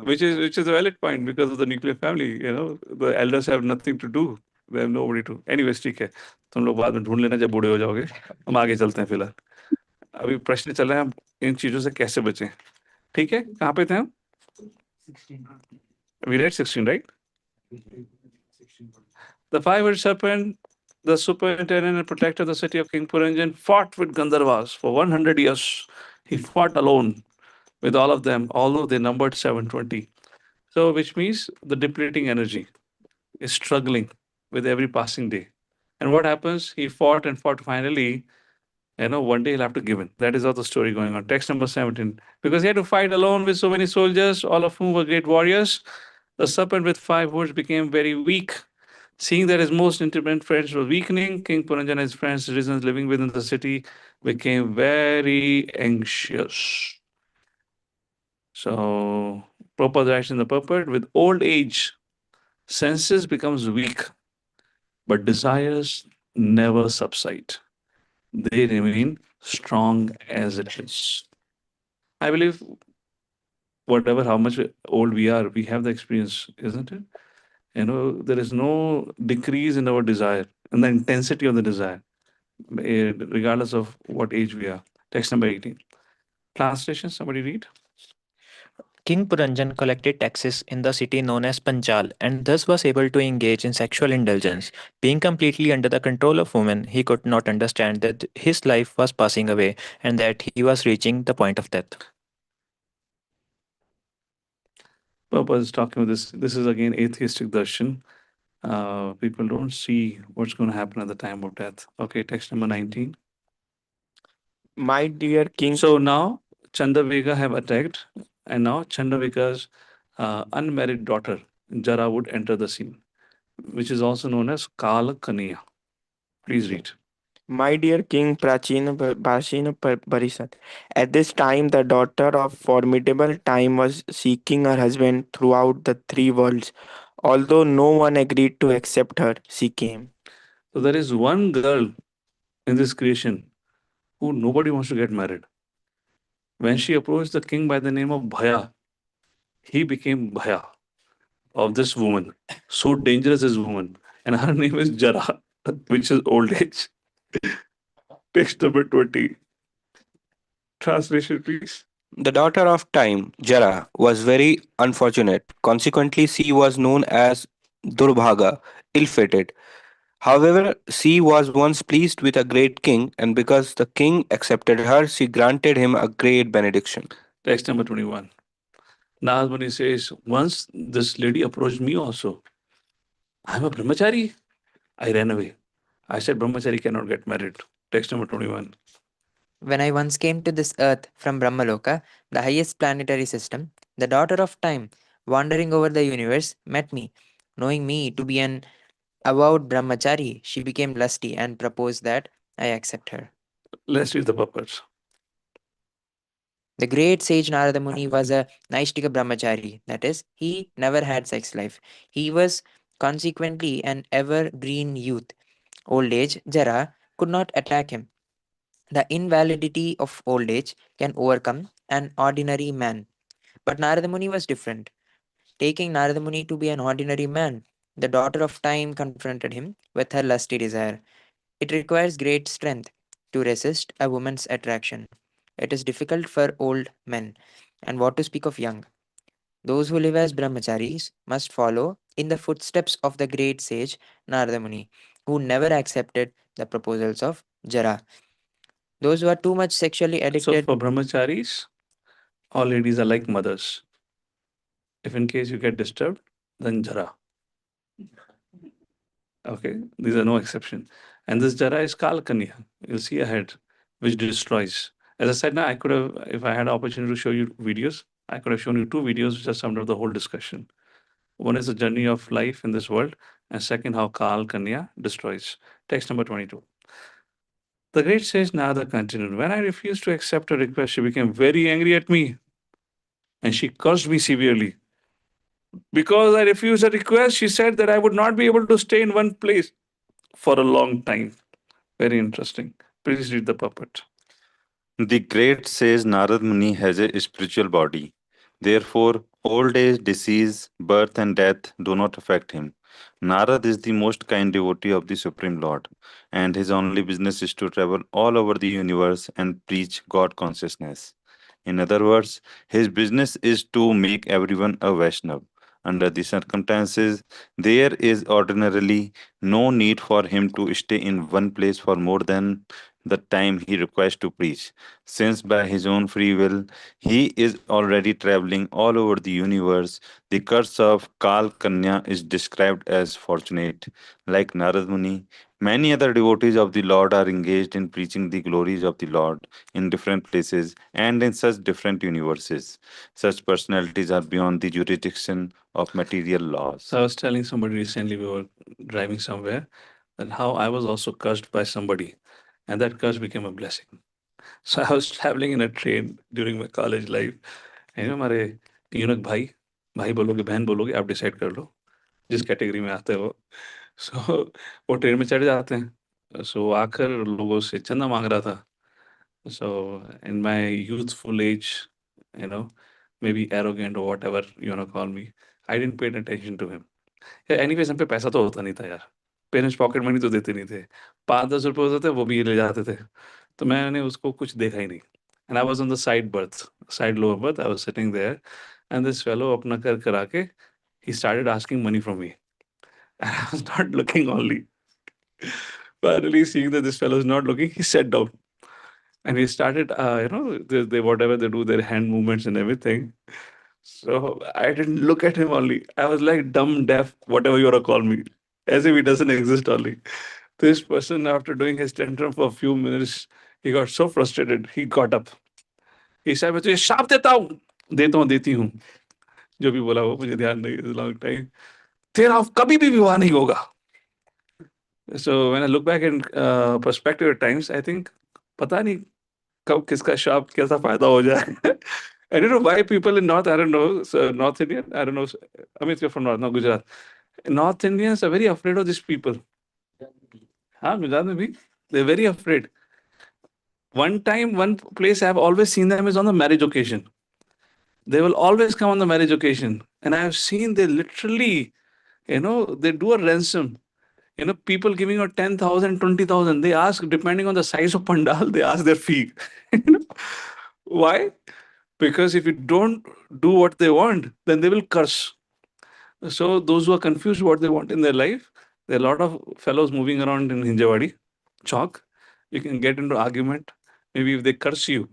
Which is a valid point because of the nuclear family. The elders have nothing to do. They have nobody to. Anyways, ठीक है. तुम लोग बाद में ढूंढ लेना जब बूढ़े हो जाओगे. हम आगे चलते हैं फिलहाल. अभी प्रश्न चल रहा है हम इन चीजों से कैसे बचें. ठीक है, कहाँ पे थे हम? 16. We read 16, right? 16. The 5-headed serpent, the superintendent and protector of the city of King Purañjana, fought with Gandharvas for 100 years. He fought alone with all of them, although they numbered 720. So, which means the depleting energy is struggling with every passing day. And what happens? He fought and fought. Finally, one day he'll have to give in. That is how the story going on. Text number 17. Because he had to fight alone with so many soldiers, all of whom were great warriors. The serpent with 5 hoods became very weak. Seeing that his most intimate friends were weakening, King Purañjana and his friends, citizens living within the city, became very anxious. So, Prabhupada writes in the purport, with old age, senses becomes weak, but desires never subside. They remain strong as it is. I believe whatever how much old we are, we have the experience, isn't it? There is no decrease in our desire and the intensity of the desire, regardless of what age we are. Text number 18. Translation, somebody read. King Puranjan collected taxes in the city known as Panchal and thus was able to engage in sexual indulgence. Being completely under the control of women, he could not understand that his life was passing away and that he was reaching the point of death. Purpose is talking about this. This is again atheistic darshan. People don't see what's going to happen at the time of death. Okay, text number 19. My dear king, So now Caṇḍavega have attacked, and now Caṇḍavega's unmarried daughter Jara would enter the scene, which is also known as Kālakanyā. Please read. my dear king Parisat. At this time, the daughter of formidable time was seeking her husband throughout the three worlds. Although no one agreed to accept her, she came. So there is one girl in this creation who nobody wants to get married. When she approached the king by the name of Bhaya, he became Bhaya of this woman. So dangerous is woman. And her name is Jara, which is old age. Text number 20. Translation, please. The daughter of time, Jara, was very unfortunate. Consequently, she was known as Durbhaga, ill-fated. However, she was once pleased with a great king, and because the king accepted her, she granted him a great benediction. Text number 21. Narad Muni says, once this lady approached me also. I'm a brahmachari. I ran away. I said brahmachari cannot get married. Text number 21. When I once came to this earth from Brahmaloka, the highest planetary system, the daughter of time, wandering over the universe, met me. Knowing me to be an avowed brahmachari, she became lusty and proposed that I accept her. Let's read the purpose. The great sage Narada Muni was a Naishtika brahmachari, that is, he never had sex life. He was consequently an evergreen youth. Old age, Jara, could not attack him. The invalidity of old age can overcome an ordinary man. But Narada Muni was different. Taking Narada Muni to be an ordinary man, the daughter of time confronted him with her lusty desire. It requires great strength to resist a woman's attraction. It is difficult for old men, and what to speak of young. Those who live as brahmacharis must follow in the footsteps of the great sage Narada Muni, who never accepted the proposals of Jara. Those who are too much sexually So addicted. for brahmacharis, all ladies are like mothers. If in case you get disturbed, then Jara. Okay, these are no exception. And this Jara is Kālakanyā. You'll see ahead, which destroys. As I said, now I could have, if I had opportunity to show you videos, I could have shown you two videos which are summed up the whole discussion. One is the journey of life in this world, and second, how Kālakanyā destroys. Text number 22. The great sage Narada continued, when I refused to accept her request, she became very angry at me, and she cursed me severely. Because I refused her request, she said that I would not be able to stay in one place for a long time. Very interesting. Please read the puppet. The great sage Narad Muni has a spiritual body. Therefore, old age, disease, birth, and death do not affect him. Narad is the most kind devotee of the Supreme Lord, and his only business is to travel all over the universe and preach God consciousness. In other words, his business is to make everyone a Vaishnav. Under the circumstances, there is ordinarily no need for him to stay in one place for more than the time he requires to preach, since by his own free will he is already traveling all over the universe. The curse of Kālakanyā is described as fortunate. Like Narad Muni, many other devotees of the Lord are engaged in preaching the glories of the Lord in different places and in such different universes. Such personalities are beyond the jurisdiction of material laws. So I was telling somebody recently, we were driving somewhere, and how I was also cursed by somebody, and that curse became a blessing. So I was traveling in a train during my college life, and हमारे यूनक भाई बोलोगे बहन बोलोगे आप decide कर लो जिस category में आते हो सो वो ट्रेन में चढ़ जाते हैं सो आकर लोगों से चंदा मांग रहा था so in my youthful age you know maybe arrogant और whatever you know call me I didn't pay attention to him anyways हम पे पैसा तो होता नहीं था यार पेरेंट्स पॉकेट मनी तो देते नहीं थे 5-10 रुपए होते थे वो भी ले जाते थे तो मैंने उसको कुछ देखा ही नहीं and I was on the side berth side lower berth I was sitting there and this fellow अपना कर करा के he started asking money from me and I was not looking only finally seeing that this fellow is not looking he sat down and he started you know they whatever they do their hand movements and everything so I didn't look at him only I was like dumb deaf whatever you want to call me as if he doesn't exist only this person after doing his tantrum for a few minutes he got so frustrated he got up he said मैं तुझे शाप देता हूँ देती हूँ जो भी बोला वो मुझे ध्यान नहीं लॉन्ग टाइम तेरा कभी भी विवाह नहीं होगा so when I look back in perspective at times I think पता नहीं कब किसका शाप कैसा फायदा हो जाए I don't know why people in North I don't know so North Indian I don't know Amit you're from North no Gujarat North Indians are very afraid of these people हाँ गुजरात में भी they're very afraid one time one place I have always seen them is on the marriage occasion they will always come on the marriage occasion and I have seen they literally you know they do a ransom you know people giving out 10,000 20,000 they ask depending on the size of pandal they ask their fee you know why because if you don't do what they want then they will curse so those who are confused what they want in their life there are a lot of fellows moving around in Hinjawadi chalk you can get into argument maybe if they curse you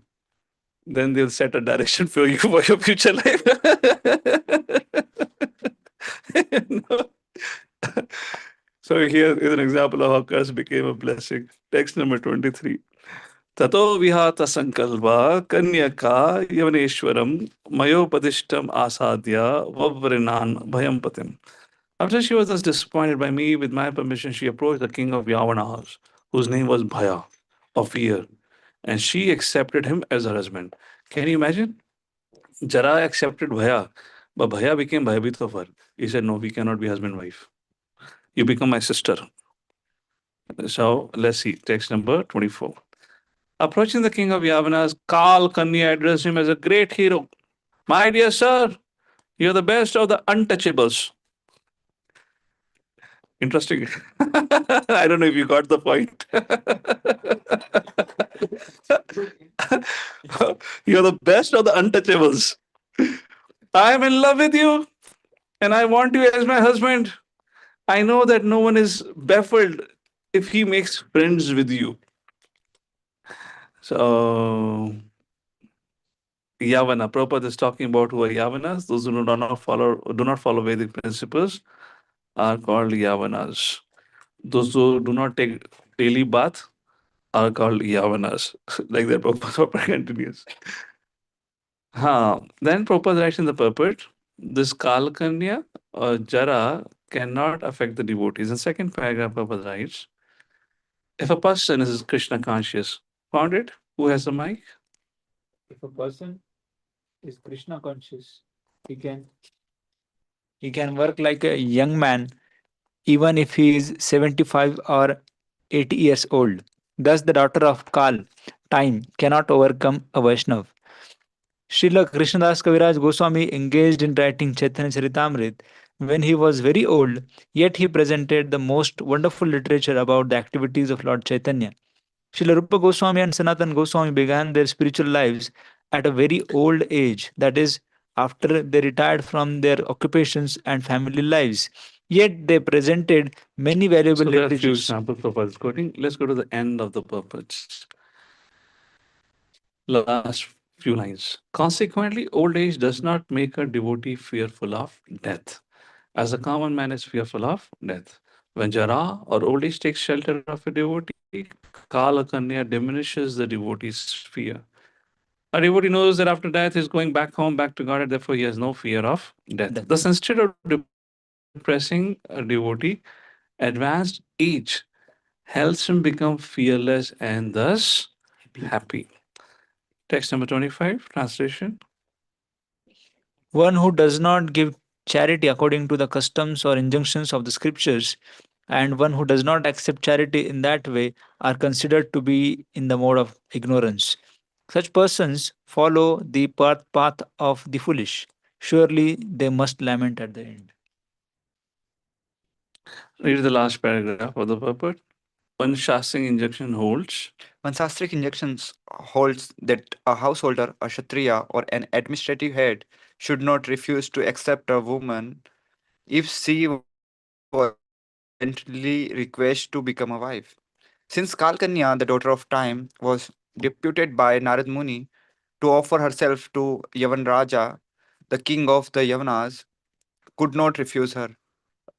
then they'll set a direction for you for your future life no. So here is an example of how curse became a blessing. Text number 23. Tato vihata sankalpa kanyaka yavaneshwaram mayopadishtam asadya vavrinan bhayampatim. After she was thus disappointed by me, with my permission, she approached the king of Yavanas, whose name was Bhaya, of fear, and she accepted him as her husband. Can you imagine? Jara accepted Bhaya, but Bhaya became Bhayabhit of her. He said, no, we cannot be husband and wife. You become my sister. So let's see, text number 24. Approaching the king of Yavanas, Kālakanyā addressed him as a great hero. My dear sir, you're the best of the untouchables. Interesting. I don't know if you got the point. You're the best of the untouchables. I am in love with you and I want you as my husband. I know that no one is baffled if he makes friends with you. So, Yavana, Prabhupada is talking about who are Yavanas. Those who do not follow Vedic principles are called Yavanas. Those who do not take daily bath are called Yavanas. Like that, Prabhupada continues. Then Prabhupada writes in the purport, this Kālakanyā or Jara cannot affect the devotees. In second paragraph, Prabhupada writes, if a person is Krishna conscious, found it? Who has the mic? If a person is Krishna conscious, he can work like a young man, even if he is 75 or 80 years old. Thus, the daughter of Kal, time, cannot overcome a Vaishnav. Srila Krishnadas Kaviraj Goswami engaged in writing Chaitanya Charitamrita when he was very old, yet he presented the most wonderful literature about the activities of Lord Chaitanya. Srila Rupa Goswami and Sanatan Goswami began their spiritual lives at a very old age, that is, after they retired from their occupations and family lives. Yet they presented many valuable So there are a few literatures. examples Prabhupada is quoting. Let's go to the end of the purport. Last few lines. Consequently, old age does not make a devotee fearful of death, as a common man is fearful of death. When Jara or old age takes shelter of a devotee, Kālakanyā diminishes the devotee's fear. A devotee knows that after death he's going back home, back to God, and therefore he has no fear of death. Death. Thus, instead of depressing a devotee, advanced age helps him become fearless and thus happy. Text number 25, translation. One who does not give charity according to the customs or injunctions of the scriptures, and one who does not accept charity in that way, are considered to be in the mode of ignorance. Such persons follow the path of the foolish. Surely they must lament at the end. Read the last paragraph of the purport. One Shastric injunction holds. One Shastric injunctions holds that a householder, a Kshatriya, or an administrative head should not refuse to accept a woman if she was gently requested to become a wife. Since Kalkanya, the daughter of time, was deputed by Narad Muni to offer herself to Yavan Raja, the king of the Yavanas, could not refuse her.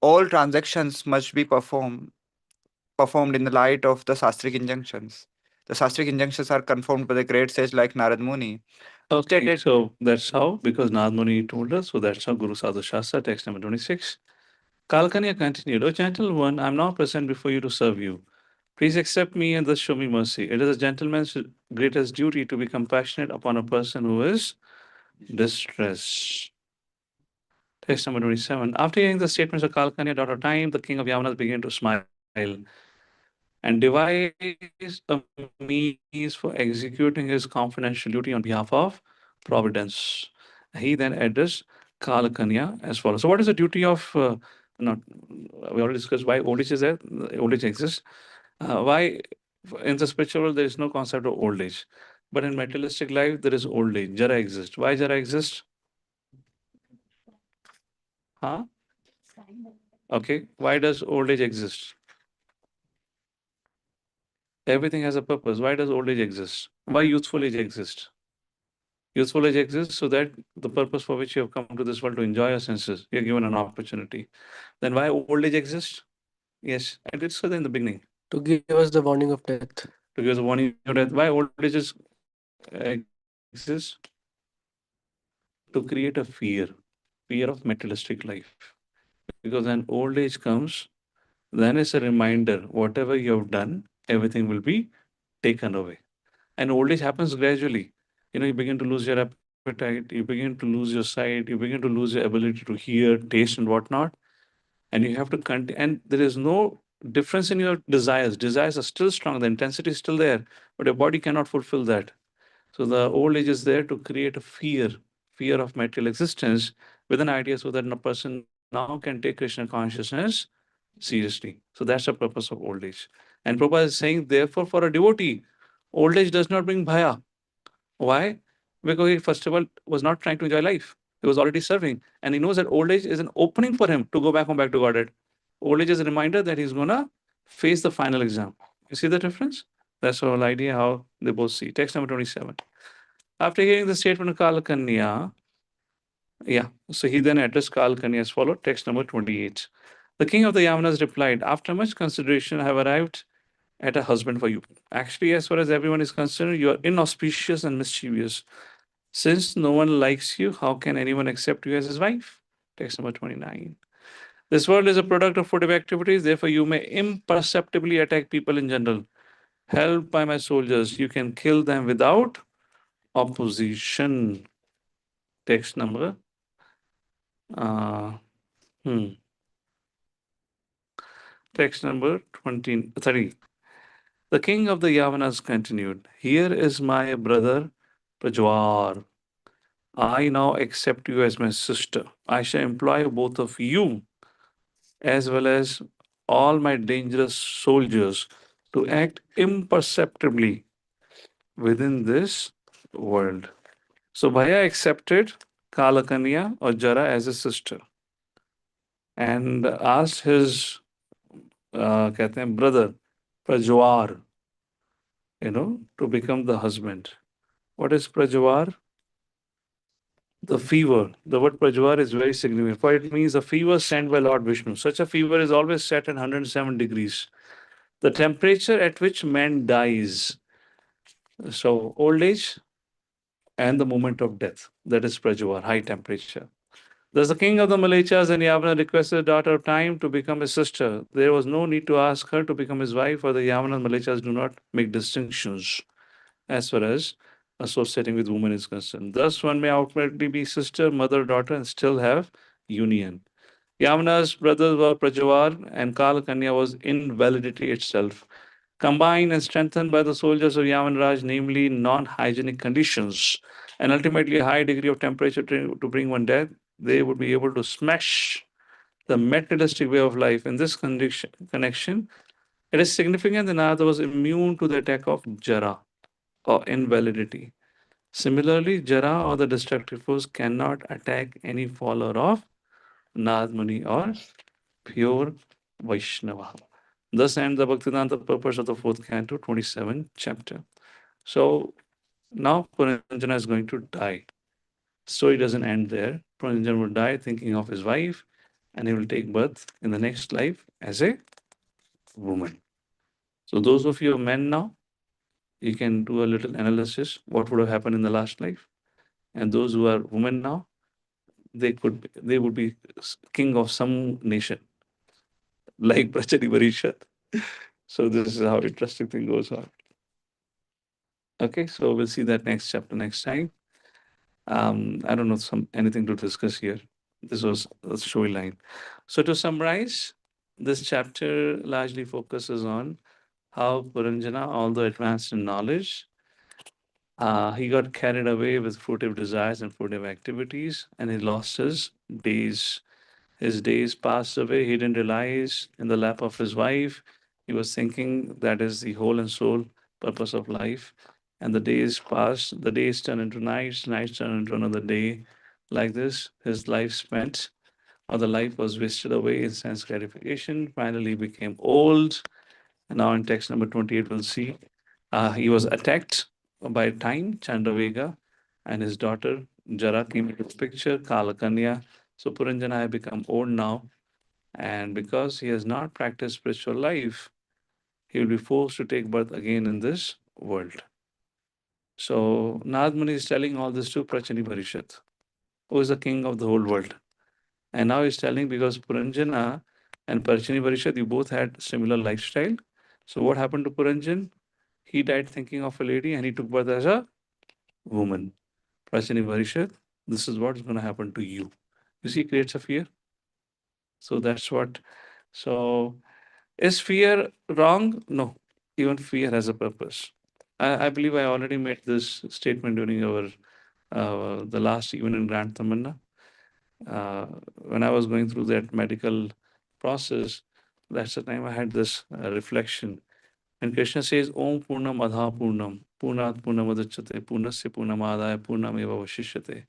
All transactions must be performed in the light of the Shastric injunctions. The Shastric injunctions are confirmed by the great sage like Narad Muni. Okay, so that's how, because Narad Muni told us, so that's how Guru Sadhu Shastra, text number 26. Kalkanya continued, O gentle one, I am now present before you to serve you. Please accept me and thus show me mercy. It is a gentleman's greatest duty to be compassionate upon a person who is distressed. Text number 27. After hearing the statements of Kalkanya, daughter of time, the king of Yavanas began to smile and devised a means for executing his confidential duty on behalf of Providence. He then addressed Kālakanyā as follows. So, what is the duty of? Not we already discussed why old age is there. Old age exists. Why in the spiritual world there is no concept of old age, but in materialistic life there is old age. Jara exists. Why Jara exists? Huh? Okay. Why does old age exist? Everything has a purpose. Why does old age exist? Why youthful age exists? Youthful age exists so that the purpose for which you have come to this world to enjoy your senses, you're given an opportunity. Then why old age exists? Yes, I did say that in the beginning. To give us the warning of death. To give us a warning of death. Why old age exists? To create a fear of materialistic life. Because when old age comes, then it's a reminder, whatever you have done, everything will be taken away. And old age happens gradually. You begin to lose your appetite, you begin to lose your sight, you begin to lose your ability to hear, taste, and whatnot. And you have to continue. And there is no difference in your desires. Desires are still strong, the intensity is still there, but your body cannot fulfill that. So the old age is there to create a fear of material existence with an idea so that a person now can take Krishna consciousness seriously. So that's the purpose of old age. And Prabhupada is saying, therefore, for a devotee, old age does not bring bhaya. Why? Because he, first of all, was not trying to enjoy life. He was already serving. And he knows that old age is an opening for him to go back home, back to Godhead. Old age is a reminder that he's going to face the final exam. You see the difference? That's the whole idea how they both see. Text number 27. After hearing the statement of Kālakanyā, so he then addressed Kālakanyā as follows. Text number 28. The king of the Yavanas replied, after much consideration, I have arrived at a husband for you. Actually, as far as everyone is concerned, you are inauspicious and mischievous. Since no one likes you, how can anyone accept you as his wife? Text number 29. This world is a product of furtive activities, therefore you may imperceptibly attack people in general. Helped by my soldiers, you can kill them without opposition. Text number. Text number 30. The king of the Yavanas continued, here is my brother Prajwar. I now accept you as my sister. I shall employ both of you as well as all my dangerous soldiers to act imperceptibly within this world. So Bhaya accepted Kālakanyā or Jara as a sister. and asked his कहते हैं brother Prajwar, to become the husband. What is Prajwar? The fever. The word Prajwar is very significant, for it means a fever sent by Lord Vishnu. Such a fever is always set at 107 degrees, the temperature at which man dies. So, old age and the moment of death. That is Prajwar, high temperature. Thus, the king of the Malachas and Yavana requested the daughter of time to become his sister. There was no need to ask her to become his wife, for the Yavana and Malachas do not make distinctions as far as associating with women is concerned. Thus, one may ultimately be sister, mother, daughter, and still have union. Yamana's brothers were Prajawar, and Kālakanyā was invalidity itself. Combined and strengthened by the soldiers of Yamanraj, namely non hygienic conditions, and ultimately a high degree of temperature to bring one death, they would be able to smash the materialistic way of life. In this connection, it is significant that Narada was immune to the attack of Jara or invalidity. Similarly, Jara or the destructive force cannot attack any follower of Narad Muni or pure Vaishnava. Thus ends the Bhaktivedanta purpose of the fourth canto, 27th chapter. So now Purañjana is going to die. Story doesn't end there. Purañjana will die thinking of his wife, and he will take birth in the next life as a woman. So those of you men now, you can do a little analysis what would have happened in the last life. And those who are women now, they would be king of some nation, like Prachari Varishat. So this is how interesting thing goes on. Okay, so we'll see that next chapter next time. I don't know anything to discuss here. This was a storyline. So to summarize, this chapter largely focuses on how Purañjana, although advanced in knowledge, he got carried away with fruitive desires and fruitive activities, and he lost his days. His days passed away. He didn't realize in the lap of his wife. He was thinking that is the whole and soul purpose of life. And the days passed. The days turned into nights. Nights turned into another day. Like this, his life spent, or the life was wasted away in sense gratification. Finally, he became old. And now in text number 28, we'll see he was attacked by time, Caṇḍavega, and his daughter Jara came into the picture, Kālakanyā. So Purañjana had become old now, and because he has not practiced spiritual life, he will be forced to take birth again in this world. So Narad Muni is telling all this to Prachani Parishat, who is the king of the whole world. And now he's telling because Purañjana and Prachani Parishat, you both had similar lifestyle. So what happened to Puranjan? He died thinking of a lady and he took birth as a woman. Prachani Parishat, this is what's going to happen to you. You see, it creates a fear. So that's what. So is fear wrong? No. Even fear has a purpose. I believe I already made this statement during our the last even in Grand Tamanna. When I was going through that medical process, that's the time I had this reflection. And Krishna says, Om Purnam Adha Purnam, Purnat Purnam Adachate, Purnasya Purnamadaya Purnameva Vashishyate.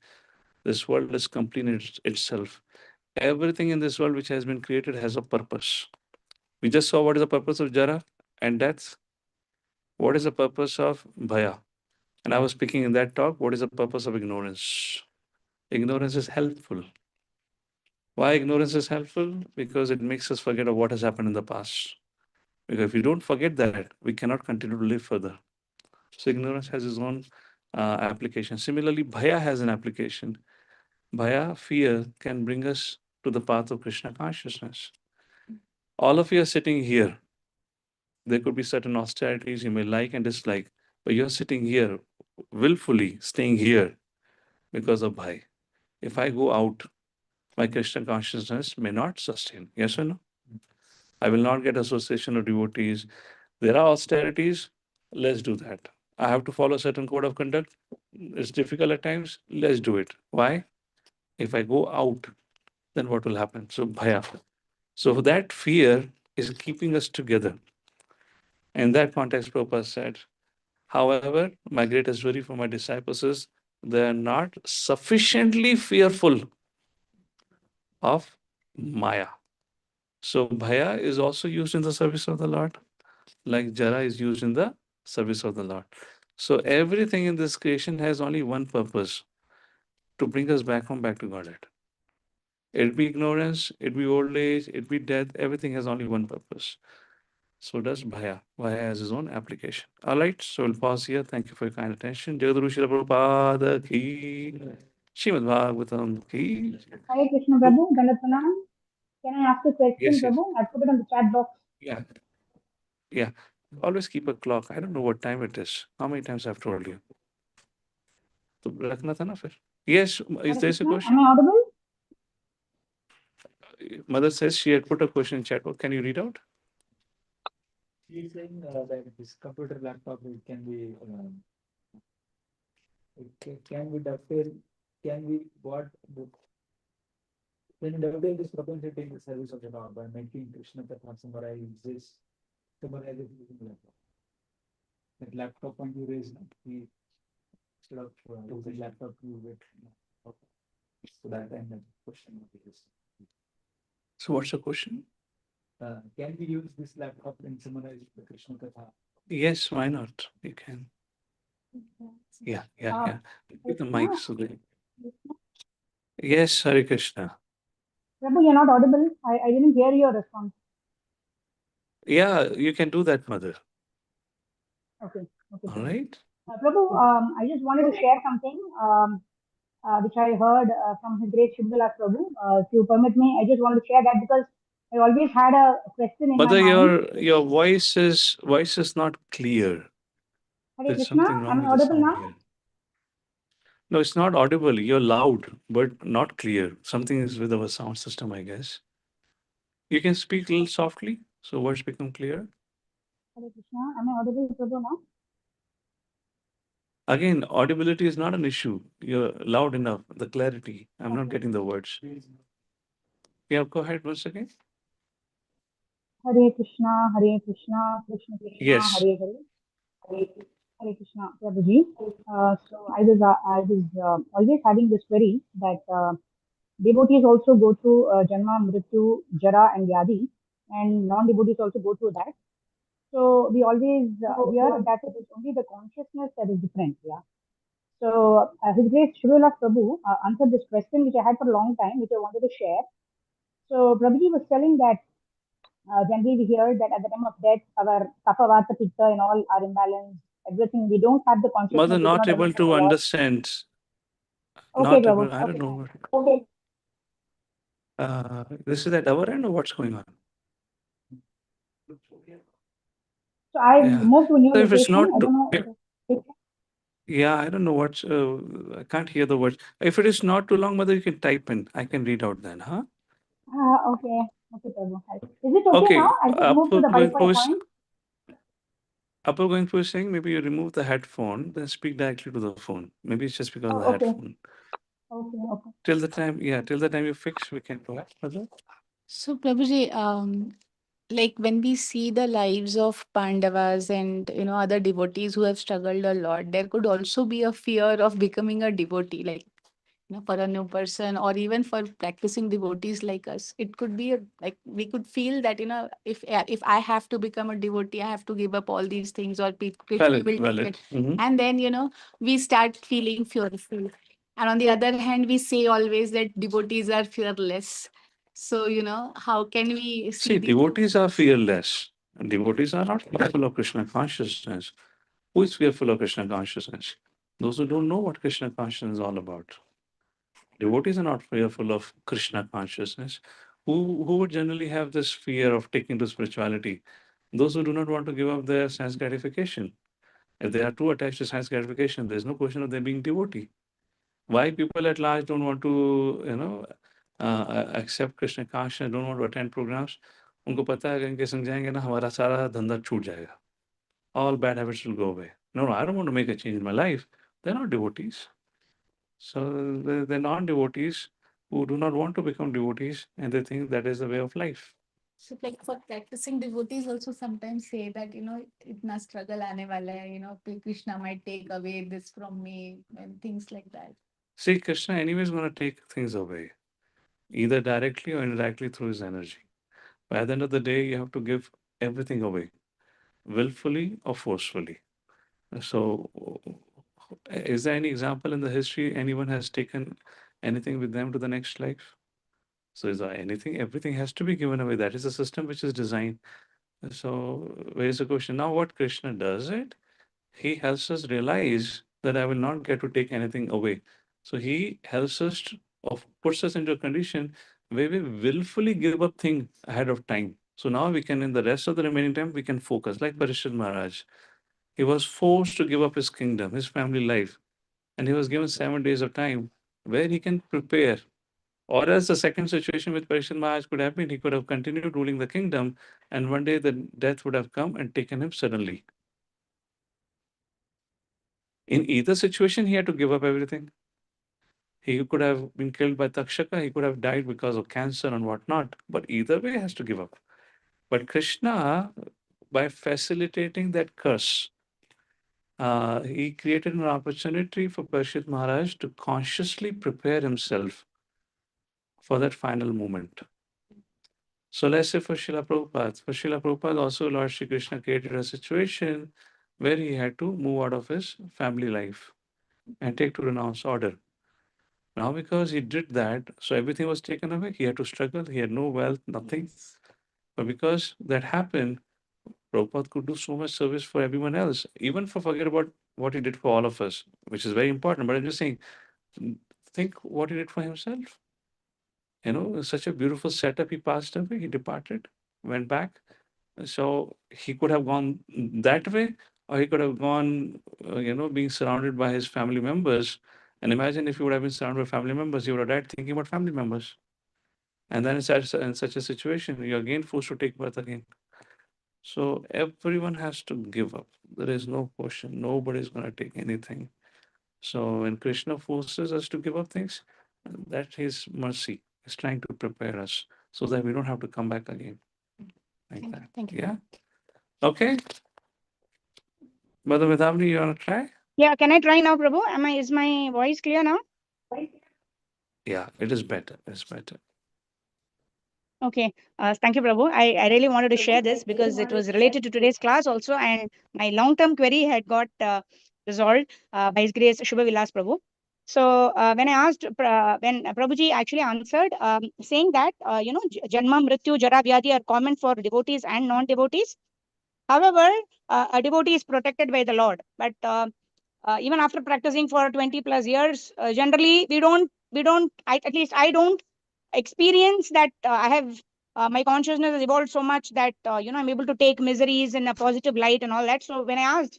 This world is complete in itself. Everything in this world which has been created has a purpose. We just saw what is the purpose of Jara and death. What is the purpose of Bhaya? And I was speaking in that talk, what is the purpose of ignorance? Ignorance is helpful. Why ignorance is helpful? Because it makes us forget of what has happened in the past. Because if we don't forget that, we cannot continue to live further. So ignorance has its own application. Similarly, Bhaya has an application. Bhaya, fear, can bring us to the path of Krishna consciousness. All of you are sitting here. There could be certain austerities you may like and dislike, but you're sitting here willfully, staying here because of Bhai. If I go out, my Krishna consciousness may not sustain. Yes or no? I will not get association of devotees. There are austerities, let's do that. I have to follow a certain code of conduct. It's difficult at times, let's do it. Why? If I go out, then what will happen? So, Bhaya. So, that fear is keeping us together. In that context, Prabhupada said, however, my greatest worry for my disciples is they are not sufficiently fearful of Maya. So Bhaya is also used in the service of the Lord, like Jara is used in the service of the Lord. So everything in this creation has only one purpose, to bring us back home, back to Godhead. It be ignorance, it be old age, it be death, everything has only one purpose. So does Bhaya. Bhaya has his own application. All right, so we'll pause here. Thank you for your kind attention. Jagadguru Srila Prabhupada ki, Srimad Bhagavatam ki. Hare Krishna Prabhu, Dandatanam. Can I ask a question, Yes, yes. Prabhu? I put it on the chat box. Yeah, yeah. Always keep a clock. I don't know what time it is. How many times I've told you? तो रखना था ना फिर. Yes, is Hare there a Krishna, question? am I audible? Mother says she had put a question in chat. Can you read out? He's saying that this computer laptop it can be dovetail, can be what the when dovetail this propensity in the service of the Lord by making Krishna Katha summarizes using laptop. That laptop point you raised, we instead of using laptop you wait. So that time the question would be this. So what's the question? Can we use this laptop and summarize the Krishna Katha? Yes, why not? You can. Yeah. With the mic, so good. Yes, Hare Krishna. Prabhu, you're not audible. I didn't hear your response. Yeah, you can do that, Mother. Okay. All right. Prabhu, I just wanted to share something which I heard from His Grace Shubhalas Prabhu. If you permit me, I just wanted to share that because I always had a question in Mother, my mind. your voice is not clear. Hare There's Krishna, something wrong am I with the audible sound now? here. No, it's not audible. You're loud, but not clear. Something is with our sound system, I guess. You can speak a little softly, so words become clear. Hare Krishna, am I audible, Prabhu, now? Again, audibility is not an issue. You're loud enough. The clarity. I'm not getting the words. Yeah, go ahead once again. Hare Krishna, Krishna Krishna, Yes. Hare Hare. Hare Krishna, Prabhuji. So I was always having this query that devotees also go through Janma, Mrityu, Jara, and Vyadi, and non-devotees also go through that. So we always hear that it is only the consciousness that is different. Yeah. So His Grace Srila Prabhu answered this question which I had for a long time, which I wanted to share. So Prabhuji was telling that generally we hear that at the time of death, our kapha, vata, pitta and all are imbalanced. Everything, we don't have the consciousness. Mother, we not cannot able understand to a lot. understand. Okay, Not Prabhu. able, I don't know. Okay. This is at our end or what's going on? So I Yeah. moved to a new So if it's location. not, I don't know. yeah, I don't know what's, I can't hear the words. If it is not too long, Mother, you can type in. I can read out then, huh? Okay. Okay, Prabhu. Is it okay now? I just moved to the Wi-Fi point. Upper going through is saying maybe you remove the headphone, then speak directly to the phone. Maybe it's just because of the Okay. headphone. Okay. Till the time you fix, we can go ahead, Mother. So, Prabhuji, like when we see the lives of Pandavas and other devotees who have struggled a lot, there could also be a fear of becoming a devotee, like for a new person or even for practicing devotees like us. It could be like we could feel that if I have to become a devotee, I have to give up all these things, or Krishna will take it. And then we start feeling fearful. And on the other hand, we say always that devotees are fearless. So, how can we See, devotees are fearless. Devotees are not fearful of Krishna consciousness. Who is fearful of Krishna consciousness? Those who don't know what Krishna consciousness is all about. Devotees are not fearful of Krishna consciousness. Who would generally have this fear of taking to spirituality? Those who do not want to give up their sense gratification. If they are too attached to sense gratification, there's no question of them being devotee. Why people at large don't want to, accept Krishna consciousness, don't want to attend programs? उनको पता है कि इनके संग जाएंगे ना हमारा सारा धंधा छूट जाएगा. All bad habits will go away. No, I don't want to make a change in my life. They're not devotees. So they're non-devotees who do not want to become devotees, and they think that is the way of life. So, like for practicing devotees, also sometimes say that itna struggle aane wala hai, Krishna might take away this from me and things like that. See, Krishna anyway is going to take things away. either directly or indirectly through his energy. But at the end of the day, you have to give everything away, willfully or forcefully. So, is there any example in the history anyone has taken anything with them to the next life? So, is there anything? Everything has to be given away. That is a system which is designed. So, where's the question? Now, what Krishna does it? He helps us realize that I will not get to take anything away. So he helps us of puts us into a condition where we willfully give up thing ahead of time. So now we can, in the rest of the remaining time, we can focus. Like Parishad Maharaj, he was forced to give up his kingdom, his family life, and he was given 7 days of time where he can prepare. Or as the second situation with Parishad Maharaj could have been, he could have continued ruling the kingdom, and one day the death would have come and taken him suddenly. In either situation, he had to give up everything. He could have been killed by Takshaka, he could have died because of cancer and whatnot, but either way, he has to give up. But Krishna, by facilitating that curse, he created an opportunity for Parishit Maharaj to consciously prepare himself for that final moment. So let's say for Srila Prabhupada also Lord Shri Krishna created a situation where he had to move out of his family life and take to renounce order. Now, because he did that, so everything was taken away. He had to struggle. He had no wealth, nothing. But because that happened, Prabhupada could do so much service for everyone else, even for forget about what he did for all of us, which is very important. But I'm just saying, think what he did for himself. Such a beautiful setup. He passed away. He departed, went back. So he could have gone that way, or he could have gone, being surrounded by his family members. And imagine if he would have been surrounded by family members, he would have died thinking about family members. And then in such a situation, you're again forced to take birth again. So everyone has to give up. There is no question. Nobody's going to take anything. So when Krishna forces us to give up things, that is mercy. He's trying to prepare us so that we don't have to come back again. Like that. Thank you. Yeah. Okay. Mother Medhavni, you want to try? Yeah, can I try now, Prabhu? Is my voice clear now? Yeah, it is better. It's better. Okay. Thank you, Prabhu. I really wanted to share this because it was related to today's class also, and my long-term query had got resolved by His Grace Shubha Vilas Prabhu. So when I asked, when Prabhuji actually answered, saying that, Janma, Mrityu, Jara, Vyadhi are common for devotees and non-devotees. However, a devotee is protected by the Lord. But even after practicing for 20 plus years, generally at least I don't experience that I have my consciousness has evolved so much that I'm able to take miseries in a positive light and all that. So when I asked,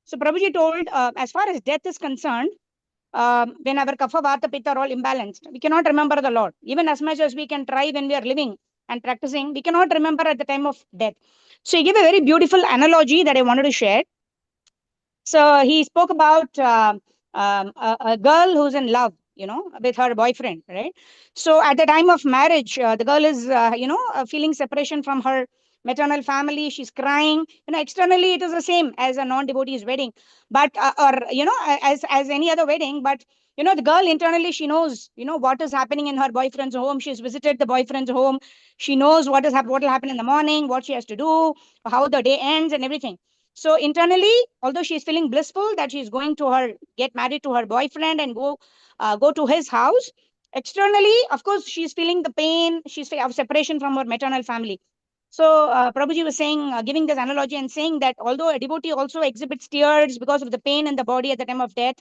so Prabhuji told, as far as death is concerned, when our kapha, vata, pitta are all imbalanced, we cannot remember the Lord. Even as much as we can try when we are living and practicing, we cannot remember at the time of death. So he gave a very beautiful analogy that I wanted to share. So he spoke about a girl who's in love, with her boyfriend, right? So at the time of marriage, the girl is, feeling separation from her maternal family. She's crying. Externally it is the same as a non-devotee's wedding, but as any other wedding. But the girl internally, she knows, what is happening in her boyfriend's home. She's visited the boyfriend's home. She knows what will happen in the morning, what she has to do, how the day ends, and everything. So internally, although she's feeling blissful that she's going to get married to her boyfriend and go to his house, externally, of course, she's feeling the pain. She's of separation from her maternal family. So Prabhuji was saying, giving this analogy and saying that although a devotee also exhibits tears because of the pain in the body at the time of death,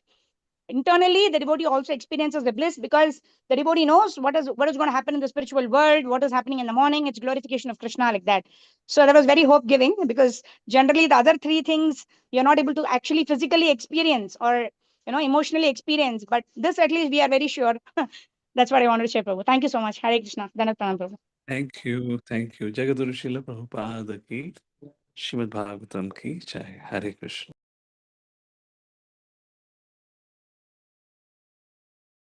internally the devotee also experiences the bliss because the devotee knows what is going to happen in the spiritual world, what is happening in the morning. It's glorification of Krishna, like that. So that was very hope giving, because generally the other three things you're not able to actually physically experience or emotionally experience, but this at least we are very sure. That's what I wanted to share, Prabhu. Thank you so much. Hare Krishna. Dandavat Pranam, Prabhu. Thank you. Thank you. Jagadguru Srila Prabhupada ki, Srimad Bhagavatam ki jai. Hare Krishna.